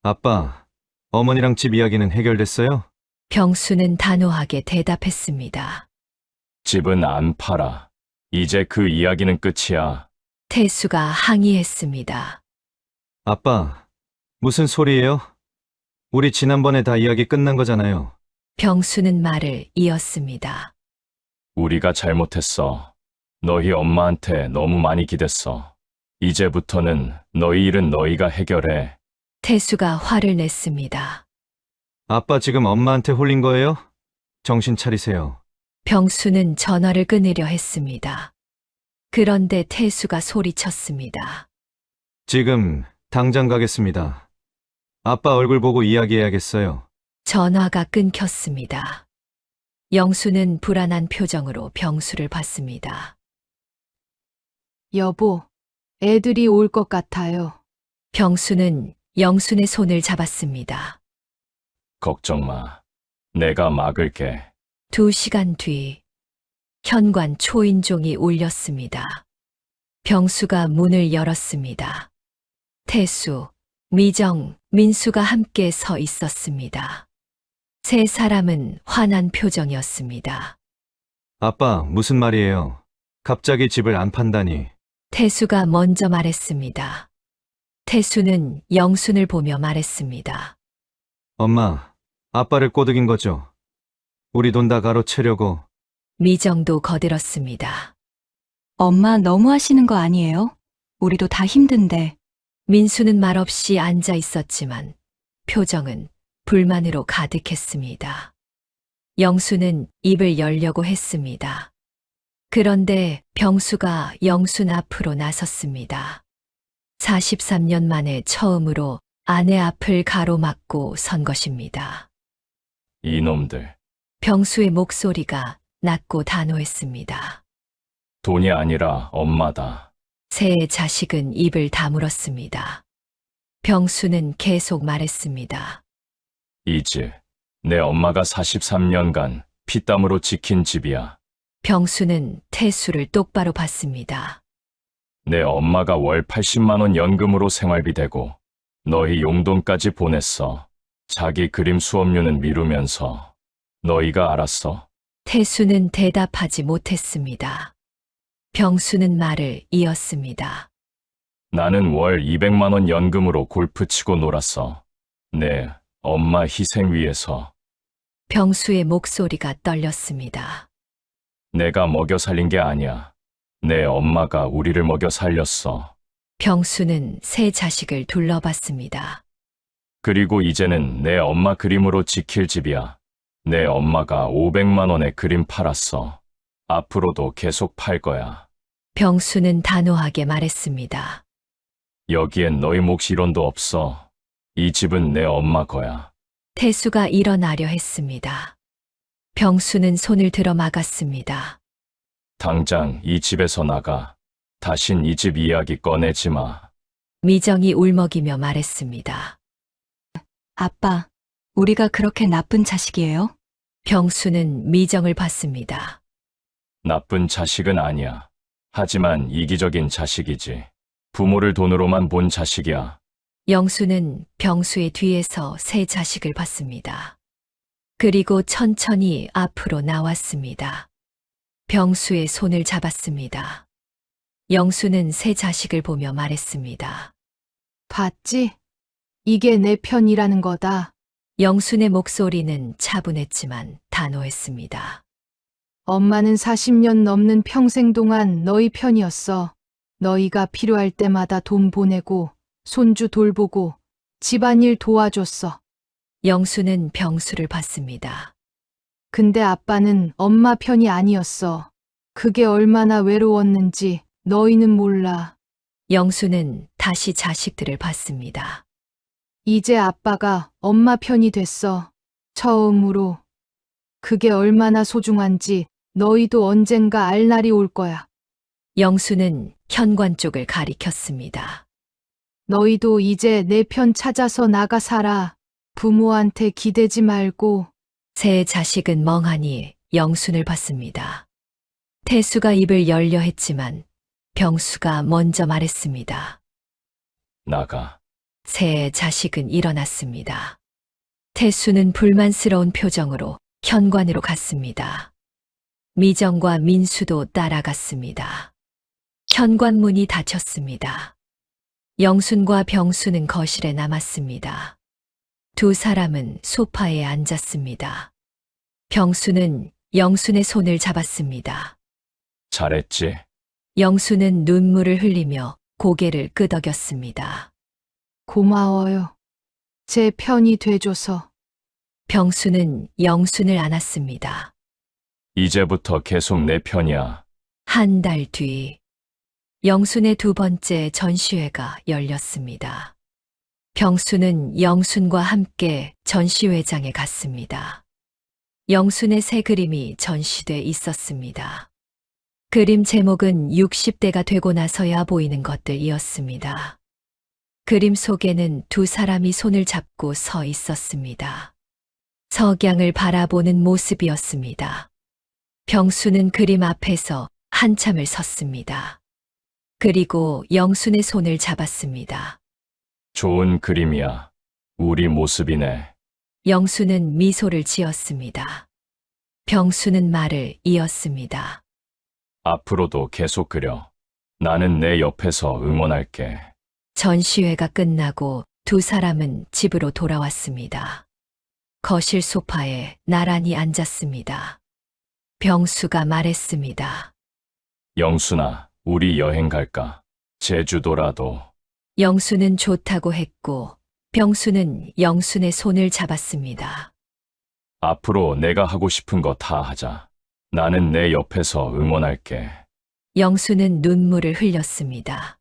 아빠, 어머니랑 집 이야기는 해결됐어요? 병수는 단호하게 대답했습니다. 집은 안 팔아. 이제 그 이야기는 끝이야. 태수가 항의했습니다. 아빠, 무슨 소리예요? 우리 지난번에 다 이야기 끝난 거잖아요. 병수는 말을 이었습니다. 우리가 잘못했어. 너희 엄마한테 너무 많이 기댔어. 이제부터는 너희 일은 너희가 해결해. 태수가 화를 냈습니다. 아빠 지금 엄마한테 홀린 거예요? 정신 차리세요. 병수는 전화를 끊으려 했습니다. 그런데 태수가 소리쳤습니다. 지금 당장 가겠습니다. 아빠 얼굴 보고 이야기해야겠어요. 전화가 끊겼습니다. 영수는 불안한 표정으로 병수를 봤습니다. 여보, 애들이 올 것 같아요. 병수는 영순의 손을 잡았습니다. 걱정 마. 내가 막을게. 2시간 뒤 현관 초인종이 울렸습니다. 병수가 문을 열었습니다. 태수, 미정, 민수가 함께 서 있었습니다. 세 사람은 화난 표정이었습니다. 아빠, 무슨 말이에요? 갑자기 집을 안 판다니. 태수가 먼저 말했습니다. 태수는 영순을 보며 말했습니다. 엄마, 아빠를 꼬드긴 거죠? 우리 돈 다 가로채려고. 미정도 거들었습니다. 엄마 너무 하시는 거 아니에요? 우리도 다 힘든데. 민수는 말없이 앉아 있었지만 표정은 불만으로 가득했습니다. 영수는 입을 열려고 했습니다. 그런데 병수가 영순 앞으로 나섰습니다. 43년 만에 처음으로 아내 앞을 가로막고 선 것입니다. 이놈들. 병수의 목소리가 낮고 단호했습니다. 돈이 아니라 엄마다. 세 자식은 입을 다물었습니다. 병수는 계속 말했습니다. 이 집, 내 엄마가 43년간 피땀으로 지킨 집이야. 병수는 태수를 똑바로 봤습니다. 내 엄마가 월 80만 원 연금으로 생활비 대고 너희 용돈까지 보냈어. 자기 그림 수업료는 미루면서. 너희가 알았어? 태수는 대답하지 못했습니다. 병수는 말을 이었습니다. 나는 월 200만 원 연금으로 골프 치고 놀았어. 내 엄마 희생 위해서. 병수의 목소리가 떨렸습니다. 내가 먹여 살린 게 아니야. 내 엄마가 우리를 먹여 살렸어. 병수는 세 자식을 둘러봤습니다. 그리고 이제는 내 엄마 그림으로 지킬 집이야. 내 엄마가 500만 원에 그림 팔았어. 앞으로도 계속 팔 거야. 병수는 단호하게 말했습니다. 여기엔 너희 몫 1원도 없어. 이 집은 내 엄마 거야. 태수가 일어나려 했습니다. 병수는 손을 들어 막았습니다. 당장 이 집에서 나가. 다신 이 집 이야기 꺼내지 마. 미정이 울먹이며 말했습니다. 아빠, 우리가 그렇게 나쁜 자식이에요? 병수는 미정을 봤습니다. 나쁜 자식은 아니야. 하지만 이기적인 자식이지. 부모를 돈으로만 본 자식이야. 영수는 병수의 뒤에서 세 자식을 봤습니다. 그리고 천천히 앞으로 나왔습니다. 병수의 손을 잡았습니다. 영수는 세 자식을 보며 말했습니다. 봤지? 이게 내 편이라는 거다. 영순의 목소리는 차분했지만 단호했습니다. 엄마는 40년 넘는 평생 동안 너희 편이었어. 너희가 필요할 때마다 돈 보내고, 손주 돌보고, 집안일 도와줬어. 영수는 병수를 봤습니다. 근데 아빠는 엄마 편이 아니었어. 그게 얼마나 외로웠는지 너희는 몰라. 영수는 다시 자식들을 봤습니다. 이제 아빠가 엄마 편이 됐어. 처음으로. 그게 얼마나 소중한지 너희도 언젠가 알 날이 올 거야. 영수는 현관 쪽을 가리켰습니다. 너희도 이제 내 편 찾아서 나가 살아. 부모한테 기대지 말고. 세 자식은 멍하니 영순을 봤습니다. 태수가 입을 열려 했지만 병수가 먼저 말했습니다. 나가. 세 자식은 일어났습니다. 태수는 불만스러운 표정으로 현관으로 갔습니다. 미정과 민수도 따라갔습니다. 현관문이 닫혔습니다. 영순과 병수는 거실에 남았습니다. 두 사람은 소파에 앉았습니다. 병수는 영순의 손을 잡았습니다. 잘했지? 영순은 눈물을 흘리며 고개를 끄덕였습니다. 고마워요. 제 편이 돼줘서. 병수는 영순을 안았습니다. 이제부터 계속 내 편이야. 한 달 뒤, 영순의 두 번째 전시회가 열렸습니다. 병수는 영순과 함께 전시회장에 갔습니다. 영순의 새 그림이 전시돼 있었습니다. 그림 제목은 60대가 되고 나서야 보이는 것들이었습니다. 그림 속에는 두 사람이 손을 잡고 서 있었습니다. 석양을 바라보는 모습이었습니다. 병수는 그림 앞에서 한참을 섰습니다. 그리고 영순의 손을 잡았습니다. 좋은 그림이야. 우리 모습이네. 영순은 미소를 지었습니다. 병수는 말을 이었습니다. 앞으로도 계속 그려. 나는 내 옆에서 응원할게. 전시회가 끝나고 두 사람은 집으로 돌아왔습니다. 거실 소파에 나란히 앉았습니다. 병수가 말했습니다. 영순아, 우리 여행 갈까? 제주도라도. 영수는 좋다고 했고 병수는 영순의 손을 잡았습니다. 앞으로 내가 하고 싶은 거 다 하자. 나는 내 옆에서 응원할게. 영수는 눈물을 흘렸습니다.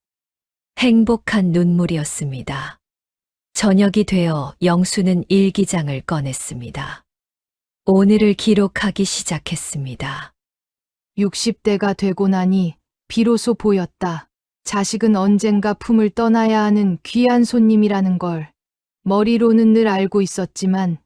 행복한 눈물이었습니다. 저녁이 되어 영수는 일기장을 꺼냈습니다. 오늘을 기록하기 시작했습니다. 60대가 되고 나니 비로소 보였다. 자식은 언젠가 품을 떠나야 하는 귀한 손님이라는 걸. 머리로는 늘 알고 있었지만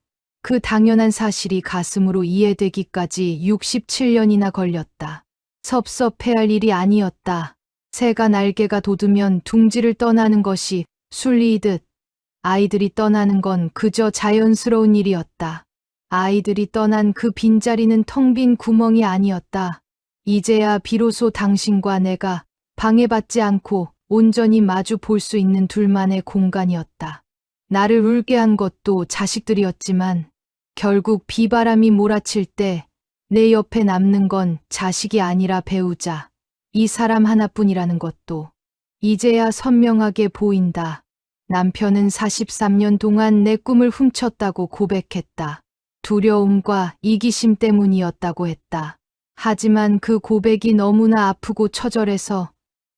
그 당연한 사실이 가슴으로 이해되기까지 67년이나 걸렸다. 섭섭해할 일이 아니었다. 새가 날개가 돋으면 둥지를 떠나는 것이 순리이듯 아이들이 떠나는 건 그저 자연스러운 일이었다. 아이들이 떠난 그 빈자리는 텅 빈 구멍이 아니었다. 이제야 비로소 당신과 내가 방해받지 않고 온전히 마주 볼 수 있는 둘만의 공간이었다. 나를 울게 한 것도 자식들이었지만 결국 비바람이 몰아칠 때 내 옆에 남는 건 자식이 아니라 배우자, 이 사람 하나뿐이라는 것도 이제야 선명하게 보인다. 남편은 43년 동안 내 꿈을 훔쳤다고 고백했다. 두려움과 이기심 때문이었다고 했다. 하지만 그 고백이 너무나 아프고 처절해서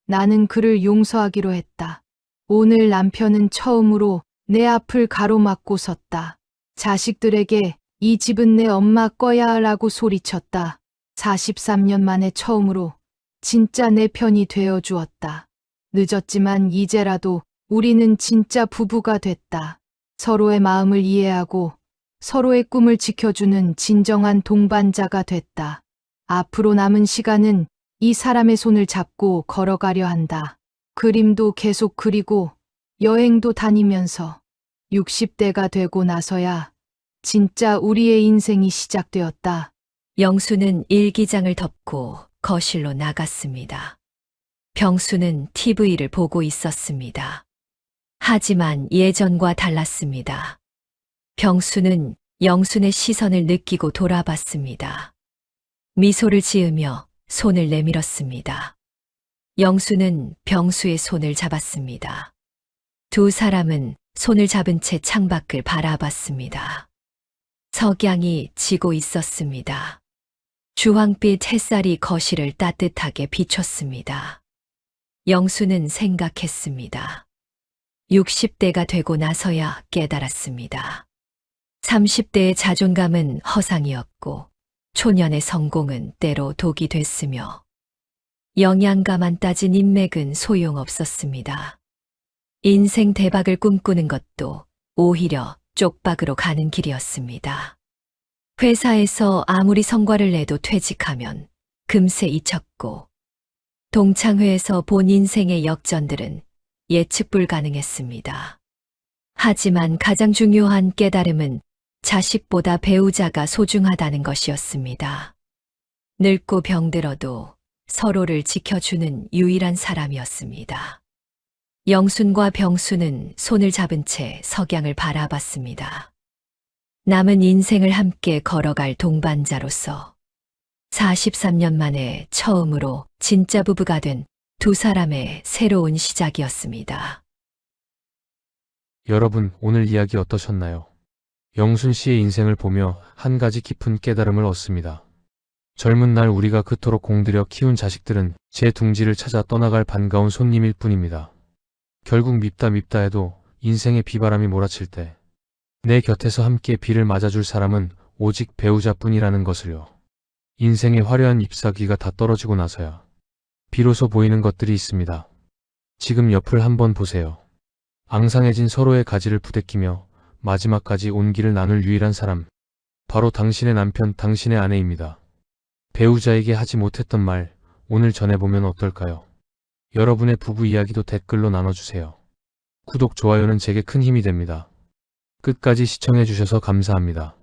나는 그를 용서하기로 했다. 오늘 남편은 처음으로 내 앞을 가로막고 섰다. 자식들에게 이 집은 내 엄마 거야 라고 소리쳤다. 43년 만에 처음으로 진짜 내 편이 되어 주었다. 늦었지만 이제라도 우리는 진짜 부부가 됐다. 서로의 마음을 이해하고 서로의 꿈을 지켜주는 진정한 동반자가 됐다. 앞으로 남은 시간은 이 사람의 손을 잡고 걸어가려 한다. 그림도 계속 그리고 여행도 다니면서 60대가 되고 나서야 진짜 우리의 인생이 시작되었다. 영수는 일기장을 덮고 거실로 나갔습니다. 병수는 TV를 보고 있었습니다. 하지만 예전과 달랐습니다. 병수는 영순의 시선을 느끼고 돌아봤습니다. 미소를 지으며 손을 내밀었습니다. 영수는 병수의 손을 잡았습니다. 두 사람은 손을 잡은 채 창밖을 바라봤습니다. 석양이 지고 있었습니다. 주황빛 햇살이 거실을 따뜻하게 비췄습니다. 영수는 생각했습니다. 60대가 되고 나서야 깨달았습니다. 30대의 자존감은 허상이었고 초년의 성공은 때로 독이 됐으며 영양가만 따진 인맥은 소용없었습니다. 인생 대박을 꿈꾸는 것도 오히려 쪽박으로 가는 길이었습니다. 회사에서 아무리 성과를 내도 퇴직하면 금세 잊혔고 동창회에서 본 인생의 역전들은 예측 불가능했습니다. 하지만 가장 중요한 깨달음은 자식보다 배우자가 소중하다는 것이었습니다. 늙고 병들어도 서로를 지켜주는 유일한 사람이었습니다. 영순과 병수는 손을 잡은 채 석양을 바라봤습니다. 남은 인생을 함께 걸어갈 동반자로서 43년 만에 처음으로 진짜 부부가 된 두 사람의 새로운 시작이었습니다. 여러분, 오늘 이야기 어떠셨나요? 영순 씨의 인생을 보며 한 가지 깊은 깨달음을 얻습니다. 젊은 날 우리가 그토록 공들여 키운 자식들은 제 둥지를 찾아 떠나갈 반가운 손님일 뿐입니다. 결국 밉다 해도 인생의 비바람이 몰아칠 때 내 곁에서 함께 비를 맞아줄 사람은 오직 배우자뿐이라는 것을요. 인생의 화려한 잎사귀가 다 떨어지고 나서야 비로소 보이는 것들이 있습니다. 지금 옆을 한번 보세요. 앙상해진 서로의 가지를 부대끼며 마지막까지 온기를 나눌 유일한 사람, 바로 당신의 남편, 당신의 아내입니다. 배우자에게 하지 못했던 말, 오늘 전해보면 어떨까요? 여러분의 부부 이야기도 댓글로 나눠주세요. 구독, 좋아요는 제게 큰 힘이 됩니다. 끝까지 시청해주셔서 감사합니다.